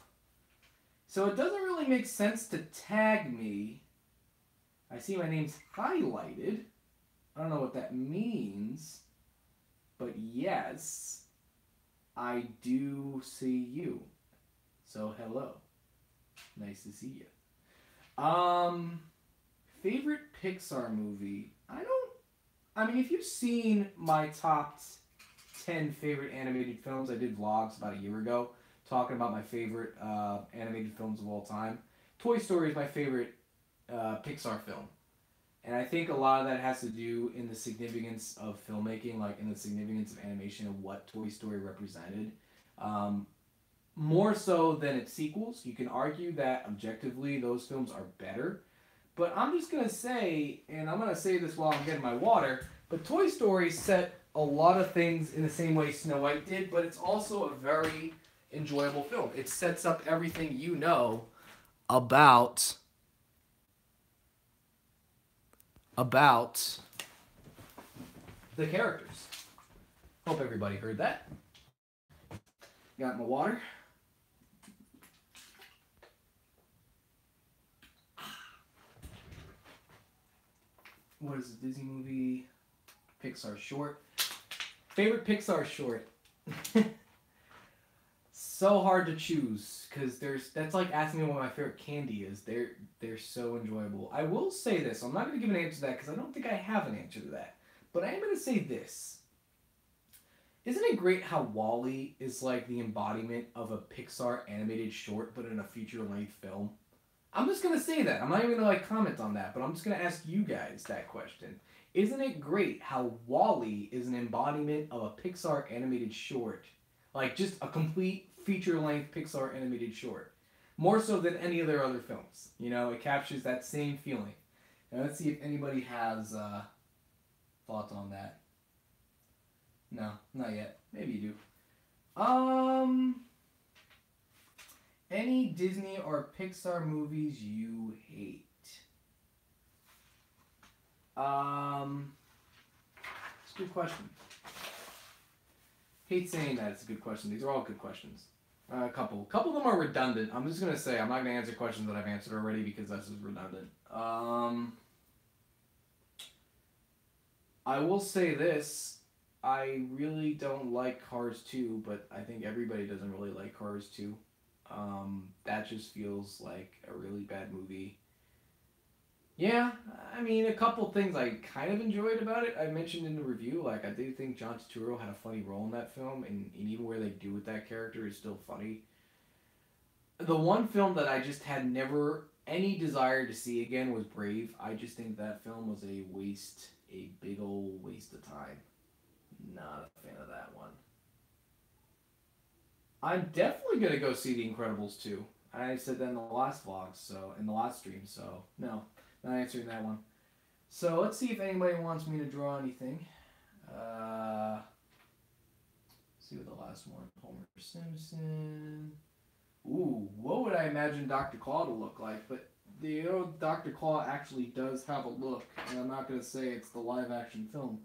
So it doesn't really make sense to tag me. I see my name's highlighted. I don't know what that means. But yes, I do see you. So hello. Nice to see you. Favorite Pixar movie? I mean, if you've seen my top 10 favorite animated films, I did vlogs about a year ago talking about my favorite animated films of all time. Toy Story is my favorite Pixar film. And I think a lot of that has to do in the significance of filmmaking, like in the significance of animation and what Toy Story represented. More so than its sequels. You can argue that objectively those films are better. But I'm just going to say, and I'm going to say this while I'm getting my water, but Toy Story set a lot of things in the same way Snow White did, but it's also a very enjoyable film. It sets up everything you know about the characters. Hope everybody heard that. Got my water. What is the Disney movie? Pixar short. Favorite Pixar short. So hard to choose because that's like asking me what my favorite candy is. They're so enjoyable. I will say this. I'm not going to give an answer to that because I don't think I have an answer to that. But I am going to say this. Isn't it great how WALL-E is like the embodiment of a Pixar animated short but in a feature-length film? I'm just going to say that. I'm not even going to comment on that, but I'm just going to ask you guys that question. Isn't it great how WALL-E is an embodiment of a Pixar animated short? Like just a complete feature-length Pixar animated short. More so than any of their other films. It captures that same feeling. Now let's see if anybody has thoughts on that. No, not yet. Maybe you do. Any Disney or Pixar movies you hate? It's a good question. Hate saying that. It's a good question. These are all good questions. A couple of them are redundant. I'm just gonna say I'm not gonna answer questions that I've answered already because this is redundant. I will say this. I really don't like Cars 2, but I think everybody doesn't really like Cars 2. That just feels like a really bad movie. Yeah, I mean, a couple things I kind of enjoyed about it. I mentioned in the review, like, I do think John Turturro had a funny role in that film, and even where they do with that character is still funny. The one film that I just had never any desire to see again was Brave. I just think that film was a waste, a big old waste of time. Not a fan of that one. I'm definitely gonna go see The Incredibles 2. I said that in the last vlog, so in the last stream, so no, not answering that one. So let's see if anybody wants me to draw anything. See what the last one. Homer Simpson. Ooh, what would I imagine Dr. Claw to look like? But Dr. Claw actually does have a look, and I'm not gonna say it's the live action film.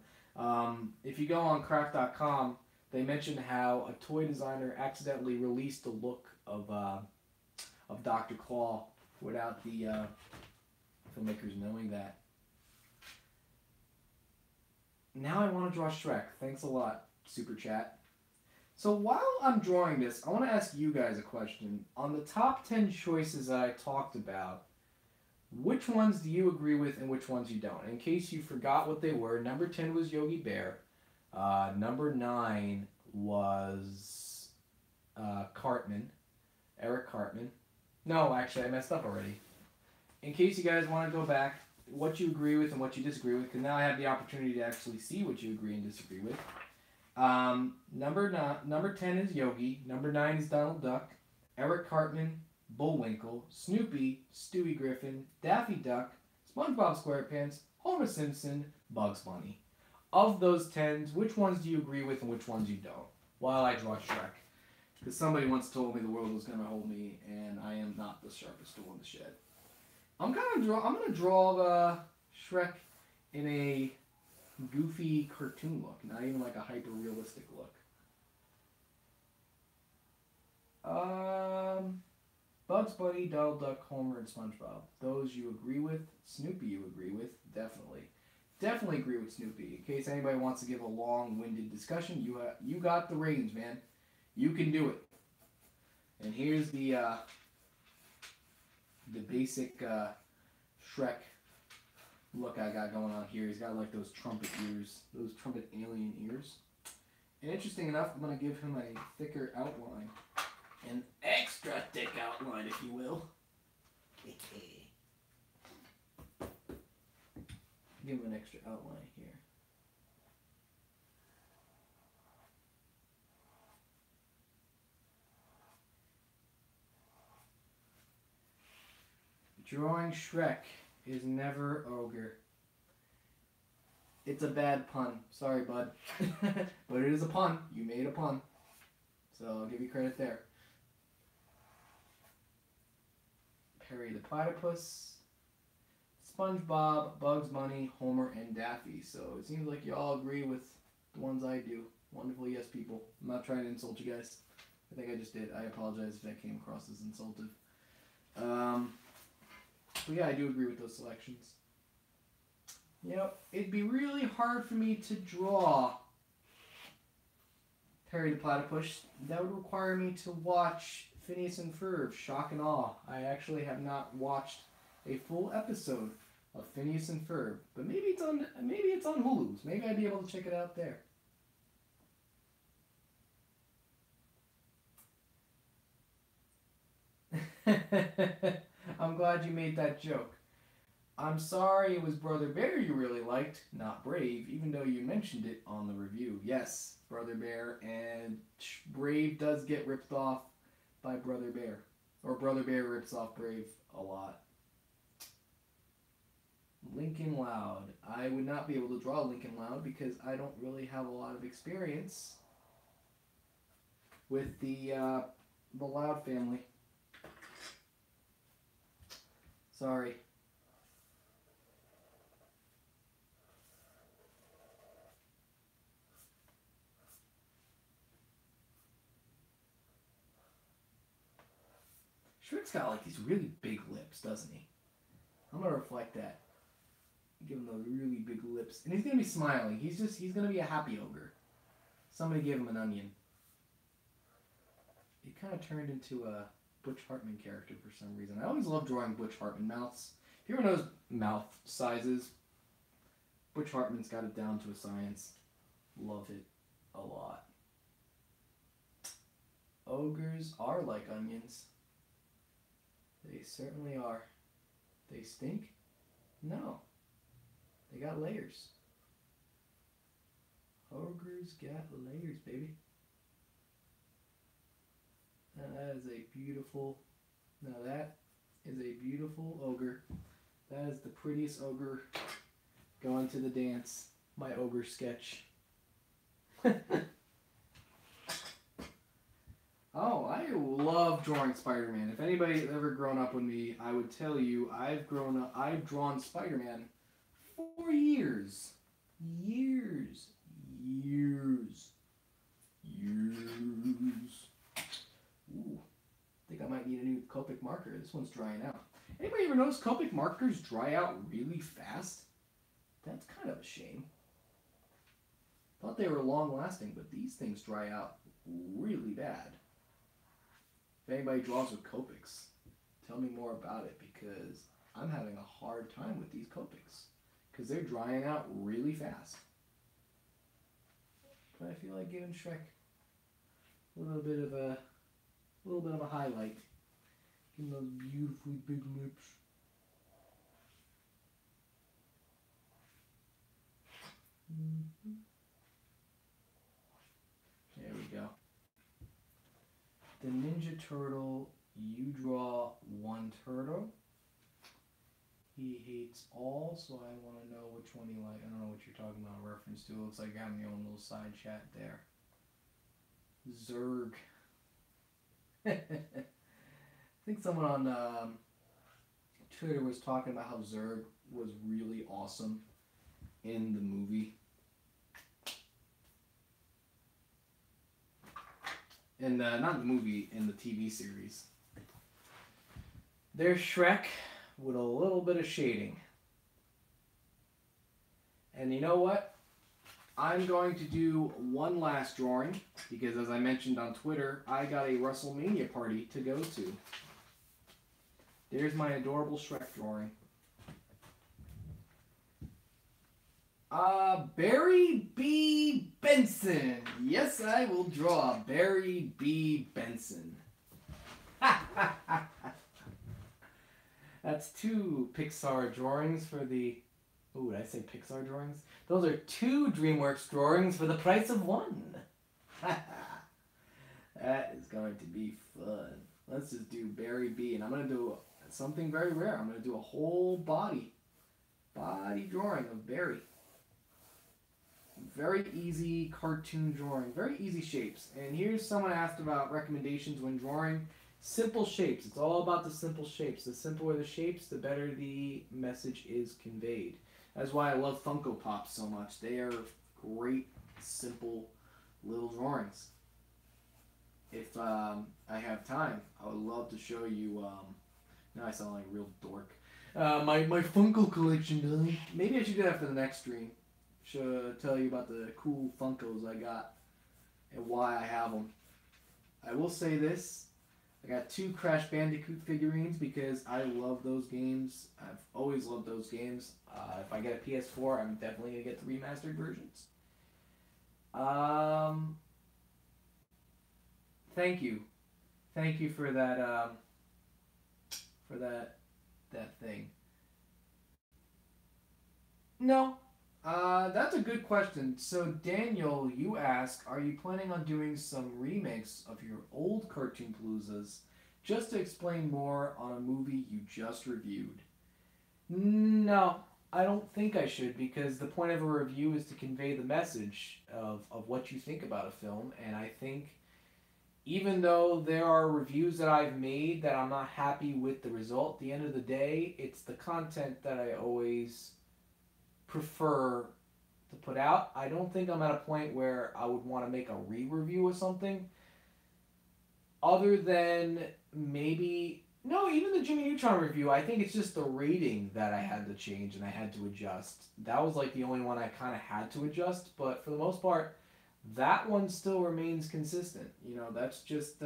If you go on craft.com, they mentioned how a toy designer accidentally released the look of Dr. Claw without the filmmakers knowing that. Now I want to draw Shrek. Thanks a lot, Super Chat. So while I'm drawing this, I want to ask you guys a question. On the top 10 choices that I talked about, which ones do you agree with and which ones you don't? In case you forgot what they were, number 10 was Yogi Bear. Number 9 was Cartman. Eric Cartman. No, actually, I messed up already. In case you guys want to go back, what you agree with and what you disagree with, because now I have the opportunity to actually see what you agree and disagree with. Number 10 is Yogi. Number 9 is Donald Duck. Eric Cartman, Bullwinkle, Snoopy, Stewie Griffin, Daffy Duck, SpongeBob SquarePants, Homer Simpson, Bugs Bunny. Of those 10s, which ones do you agree with and which ones you don't? While I draw Shrek. Because somebody once told me the world was going to hold me, and I am not the sharpest tool in the shed. I'm going to draw Shrek in a goofy cartoon look, not even like a hyper-realistic look. Bugs Bunny, Donald Duck, Homer, and SpongeBob. Those you agree with. Snoopy you agree with, definitely. Definitely agree with Snoopy. In case anybody wants to give a long-winded discussion, you got the reins, man. You can do it. And here's the basic Shrek look I got going on here. He's got like those trumpet ears, those trumpet alien ears. And interesting enough, I'm going to give him a thicker outline. An extra thick outline, if you will. Give him an extra outline here. Drawing Shrek is never ogre. It's a bad pun. Sorry, bud. But it is a pun. You made a pun. So I'll give you credit there. Perry the Platypus, SpongeBob, Bugs Bunny, Homer, and Daffy. So it seems like you all agree with the ones I do. Wonderful yes people. I'm not trying to insult you guys. I think I just did. I apologize if that came across as insultive. But yeah, I do agree with those selections. You know, it'd be really hard for me to draw Perry the Platypus. That would require me to watch Phineas and Ferb, Shock and Awe. I actually have not watched a full episode of Phineas and Ferb, but maybe it's on Hulu's. Maybe I'd be able to check it out there. I'm glad you made that joke. I'm sorry it was Brother Bear you really liked, not Brave, even though you mentioned it on the review. Yes, Brother Bear, and Brave does get ripped off by Brother Bear. Or Brother Bear rips off Brave a lot. Lincoln Loud. I would not be able to draw Lincoln Loud because I don't really have a lot of experience with the Loud family. Sorry. Shrek's got like these really big lips, doesn't he? I'm gonna reflect that. Give him those really big lips. And he's gonna be smiling. He's gonna be a happy ogre. Somebody gave him an onion. He kind of turned into a Butch Hartman character for some reason. I always love drawing Butch Hartman mouths. If you ever knows mouth sizes, Butch Hartman's got it down to a science. Love it a lot. Ogres are like onions. They certainly are. They stink? No. They got layers. Ogres got layers, baby. Now that is a beautiful ogre. That is the prettiest ogre going to the dance. My ogre sketch. Oh, I love drawing Spider-Man. If anybody's ever grown up with me, I would tell you I've drawn Spider-Man for years. Years. Ooh, I think I might need a new Copic marker. This one's drying out. Anybody ever notice Copic markers dry out really fast? That's kind of a shame. Thought they were long lasting, but these things dry out really bad. If anybody draws with Copics, tell me more about it, because I'm having a hard time with these Copics because they're drying out really fast. But I feel like giving Shrek a little bit of a highlight. Give him those beautifully big lips. There we go. The Ninja Turtle, you draw one turtle. He hates all, so I want to know which one he likes. I don't know what you're talking about in reference to. It looks like I got your own little side chat there. Zurg. I think someone on Twitter was talking about how Zurg was really awesome in the movie. In not the movie, in the TV series. There's Shrek with a little bit of shading. And you know what? I'm going to do one last drawing, because as I mentioned on Twitter, I got a WrestleMania party to go to. There's my adorable Shrek drawing. Barry B. Benson. Yes, I will draw Barry B. Benson. That's two Pixar drawings for the... Ooh, did I say Pixar drawings? Those are two DreamWorks drawings for the price of one. That is going to be fun. Let's just do Barry B. And I'm going to do something very rare. I'm going to do a whole body drawing of Barry. Very easy cartoon drawing. Very easy shapes. And here's someone asked about recommendations when drawing. Simple shapes. It's all about the simple shapes. The simpler the shapes, the better the message is conveyed. That's why I love Funko Pops so much. They are great, simple little drawings. If I have time, I would love to show you... now I sound like a real dork. My Funko collection, maybe I should do that for the next stream. Should tell you about the cool Funkos I got and why I have them. I will say this. I got 2 Crash Bandicoot figurines because I love those games. I've always loved those games. If I get a PS4, I'm definitely going to get the remastered versions. Thank you. Thank you for that, that thing. No. That's a good question. So, Daniel, you ask, are you planning on doing some remakes of your old Cartoon Paloozas just to explain more on a movie you just reviewed? No, I don't think I should, because the point of a review is to convey the message of what you think about a film, and I think even though there are reviews that I've made that I'm not happy with the result, at the end of the day, it's the content that I always prefer to put out. I don't think I'm at a point where I would want to make a re-review of something other than maybe No, even the Jimmy Neutron review, I think it's just the rating that I had to change and I had to adjust. That was like the only one I kind of had to adjust, but for the most part, that one still remains consistent. You know, that's just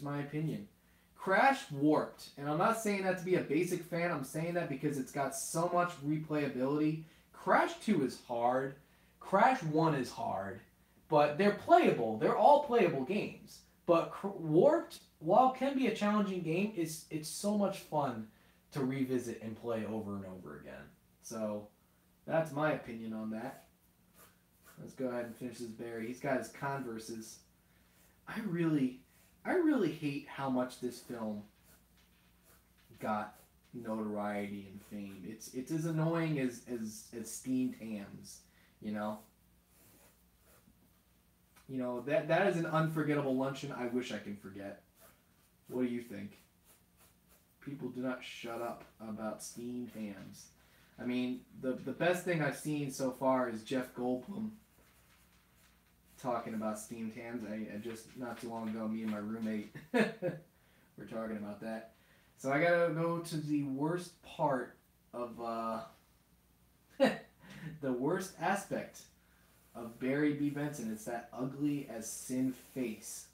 my opinion. Crash Warped, and I'm not saying that to be a basic fan. I'm saying that because it's got so much replayability. Crash 2 is hard. Crash 1 is hard, but they're playable. They're all playable games. But Warped, while it can be a challenging game, it's so much fun to revisit and play over and over again. So that's my opinion on that. Let's go ahead and finish this Barry. He's got his Converses. I really hate how much this film got notoriety and fame. It's as annoying as steamed hams, you know. You know, that is an unforgettable luncheon I wish I can forget. What do you think? People do not shut up about steamed hams. I mean, the best thing I've seen so far is Jeff Goldblum talking about steamed hams. I just, not too long ago, me and my roommate were talking about that. So I gotta go to the worst part of, the worst aspect of Barry B. Benson. It's that ugly as sin face.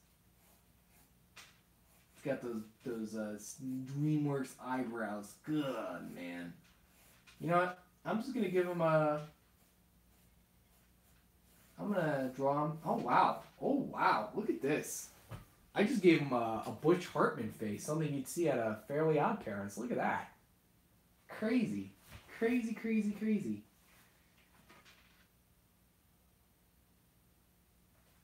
It's got those DreamWorks eyebrows. Good, man. You know what? I'm just gonna give him a... I'm gonna draw him. Oh wow! Oh wow! Look at this. I just gave him a Butch Hartman face, something you'd see at a Fairly Odd Parents. Look at that. Crazy, crazy, crazy, crazy.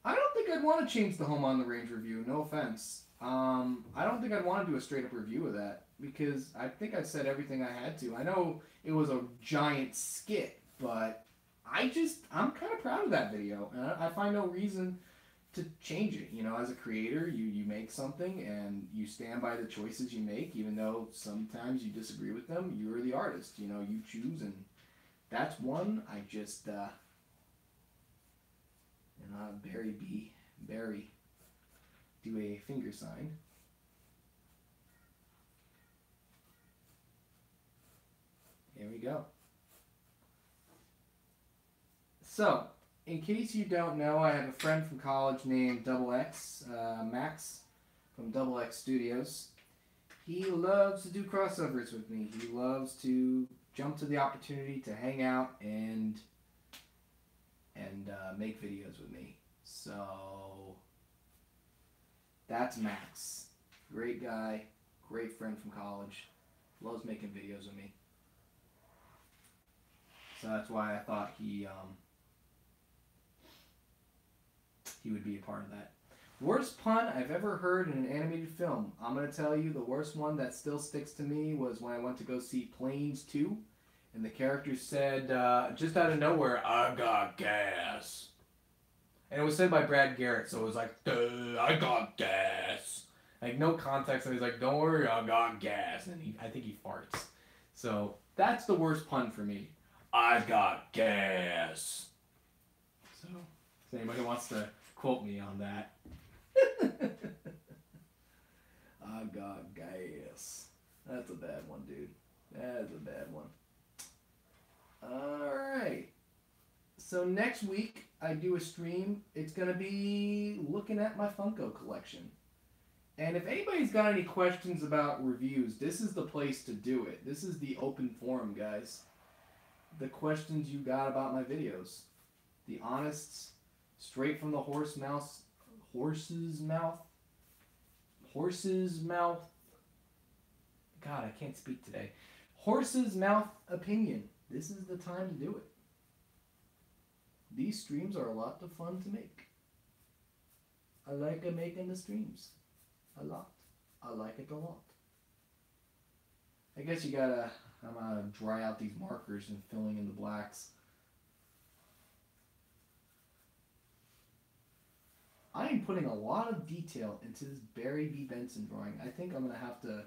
I don't think I'd want to change the Home on the Range review. No offense. I don't think I'd want to do a straight up review of that because I think I said everything I had to. I know it was a giant skit, but I'm kind of proud of that video, and I find no reason to change it. You know, as a creator, you make something and you stand by the choices you make, even though sometimes you disagree with them. You're the artist. You know, you choose, and that's one I just, Barry, do a finger sign. There we go. So, in case you don't know, I have a friend from college named Double X, Max, from Double X Studios. He loves to do crossovers with me. He loves to jump to the opportunity to hang out and make videos with me. So, that's Max. Great guy, great friend from college. Loves making videos with me. So that's why I thought he would be a part of that. Worst pun I've ever heard in an animated film. I'm going to tell you the worst one that still sticks to me was when I went to go see Planes 2. And the character said, just out of nowhere, "I got gas." And it was said by Brad Garrett, so it was like, "Duh, I got gas." Like, no context. And he's like, "Don't worry, I got gas." And I think he farts. So, that's the worst pun for me. I got gas. So, if anybody wants to quote me on that. I got gas. That's a bad one, dude. That's a bad one. Alright. So next week, I do a stream. It's going to be looking at my Funko collection. And if anybody's got any questions about reviews, this is the place to do it. This is the open forum, guys. The questions you got about my videos. The honest, straight from the horse's mouth. God, I can't speak today. Horse's mouth opinion. This is the time to do it. These streams are a lot of fun to make. I like making the streams. A lot. I like it a lot. I guess I'm gonna dry out these markers and filling in the blacks. I am putting a lot of detail into this Barry B. Benson drawing. I think I'm going to have to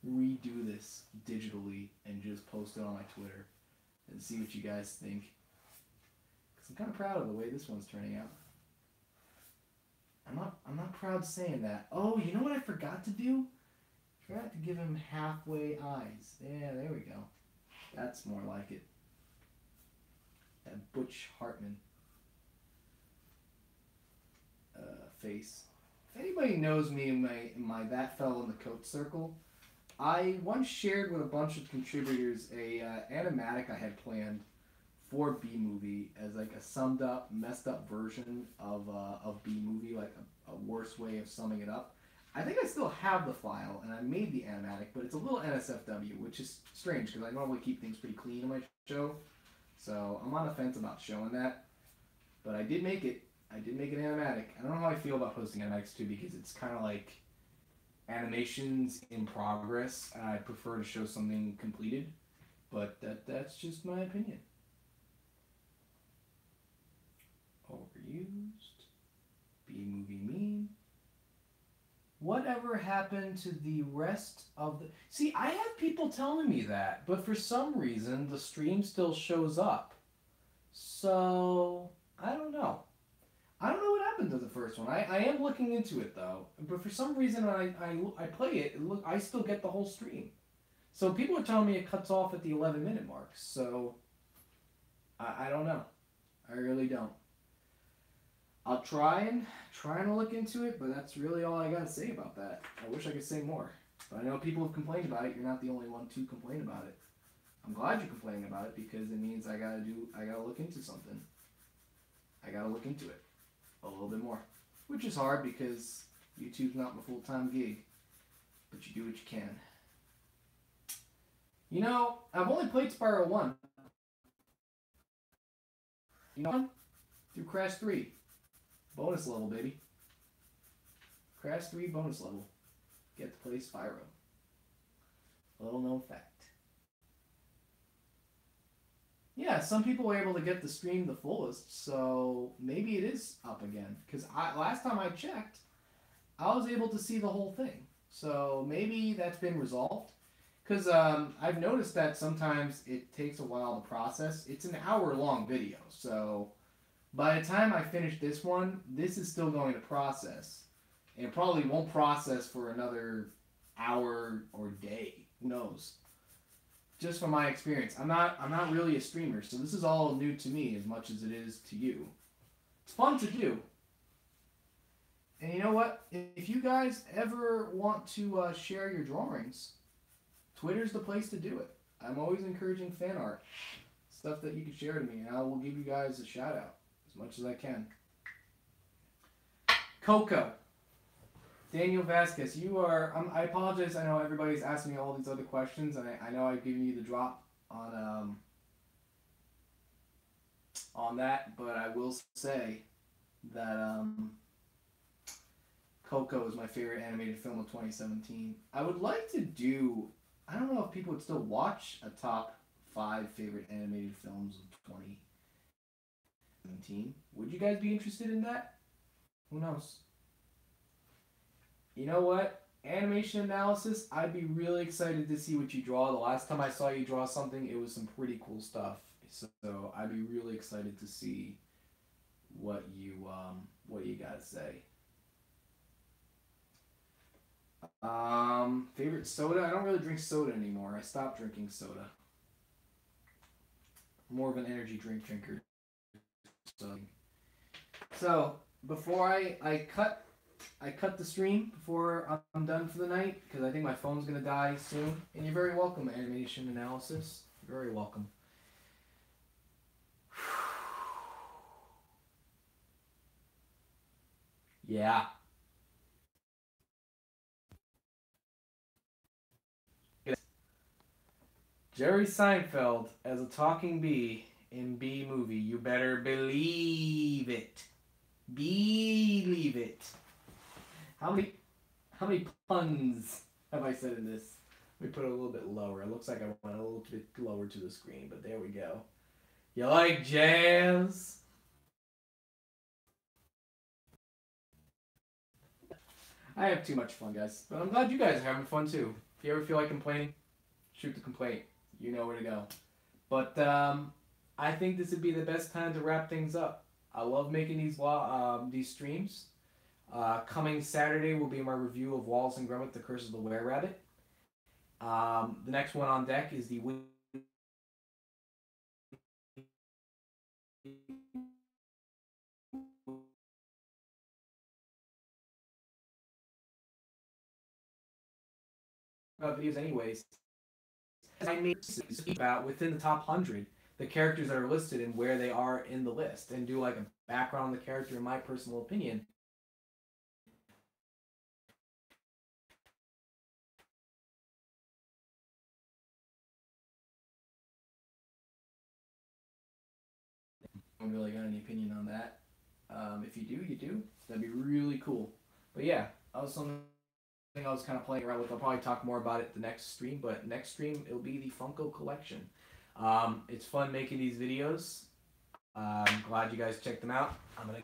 redo this digitally and just post it on my Twitter and see what you guys think. Because I'm kind of proud of the way this one's turning out. I'm not proud saying that. Oh, you know what I forgot to do? forgot to give him halfway eyes. Yeah, there we go. That's more like it. That Butch Hartman face. If anybody knows me in my That Fell in the Coat circle, I once shared with a bunch of contributors a animatic I had planned for B Movie as like a summed up, messed up version of B Movie, like a worse way of summing it up. I think I still have the file, and I made the animatic, but it's a little NSFW, which is strange because I normally keep things pretty clean in my show. So I'm on the fence about showing that, but I did make it. I did make an animatic. I don't know how I feel about posting animatics too, because it's kind of like animations in progress. I prefer to show something completed, but that's just my opinion. Overused. B-movie meme. Whatever happened to the rest of the... See, I have people telling me that, but for some reason the stream still shows up. So, I don't know. I don't know what happened to the first one. I am looking into it though, but for some reason I play it. I still get the whole stream. So people are telling me it cuts off at the 11-minute mark. So I don't know. I really don't. I'll try and look into it, but that's really all I gotta say about that. I wish I could say more, but I know people have complained about it. You're not the only one to complain about it. I'm glad you're complaining about it because it means I gotta look into something. I gotta look into it a little bit more, which is hard because YouTube's not my full-time gig, but you do what you can. You know, I've only played Spiral 1. You know, through Crash 3. Bonus level, baby. Crash 3 bonus level. Get to play Spyro. Little known fact. Yeah, some people were able to get the stream the fullest, so maybe it is up again. Because last time I checked, I was able to see the whole thing. So maybe that's been resolved. Because I've noticed that sometimes it takes a while to process. It's an hour-long video, so by the time I finish this one, this is still going to process. And it probably won't process for another hour or day. Who knows? Just from my experience. I'm not really a streamer, so this is all new to me as much as it is to you. It's fun to do. And you know what? If you guys ever want to share your drawings, Twitter's the place to do it. I'm always encouraging fan art. Stuff that you can share to me, and I will give you guys a shout out as much as I can. Coco. Daniel Vasquez, you are... I apologize, I know everybody's asking me all these other questions, and I know I've given you the drop on that, but I will say that Coco is my favorite animated film of 2017. I would like to do... I don't know if people would still watch a top 5 favorite animated films of 2017. Would you guys be interested in that? Who knows? You know what? Animation analysis, I'd be really excited to see what you draw. The last time I saw you draw something, it was some pretty cool stuff. So I'd be really excited to see what you gotta say. Favorite soda? I don't really drink soda anymore. I stopped drinking soda. More of an energy drink drinker. So before I cut the stream before I'm done for the night, because I think my phone's going to die soon. And you're very welcome, Animation Analysis. You're very welcome. Yeah. Jerry Seinfeld as a talking bee in B Movie. You better believe it. Believe it. How many puns have I said in this? Let me put it a little bit lower. It looks like I went a little bit lower to the screen, but there we go. You like jazz? I have too much fun, guys. But I'm glad you guys are having fun, too. If you ever feel like complaining, shoot the complaint. You know where to go. But I think this would be the best time to wrap things up. I love making these streams. Coming Saturday will be my review of Wallace and Gromit: The Curse of the Were-Rabbit. The next one on deck is the videos anyways. I made about within the top 100 the characters that are listed and where they are in the list, and do like a background on the character in my personal opinion. I don't really got any opinion on that. If you do, you do. That'd be really cool. But yeah, that was something I was kind of playing around with. I'll probably talk more about it the next stream, but next stream it'll be the Funko collection. It's fun making these videos. I'm glad you guys checked them out. I'm gonna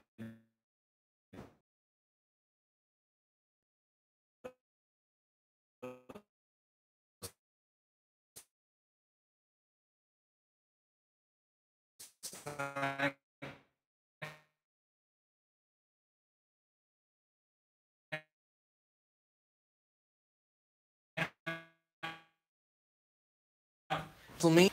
me.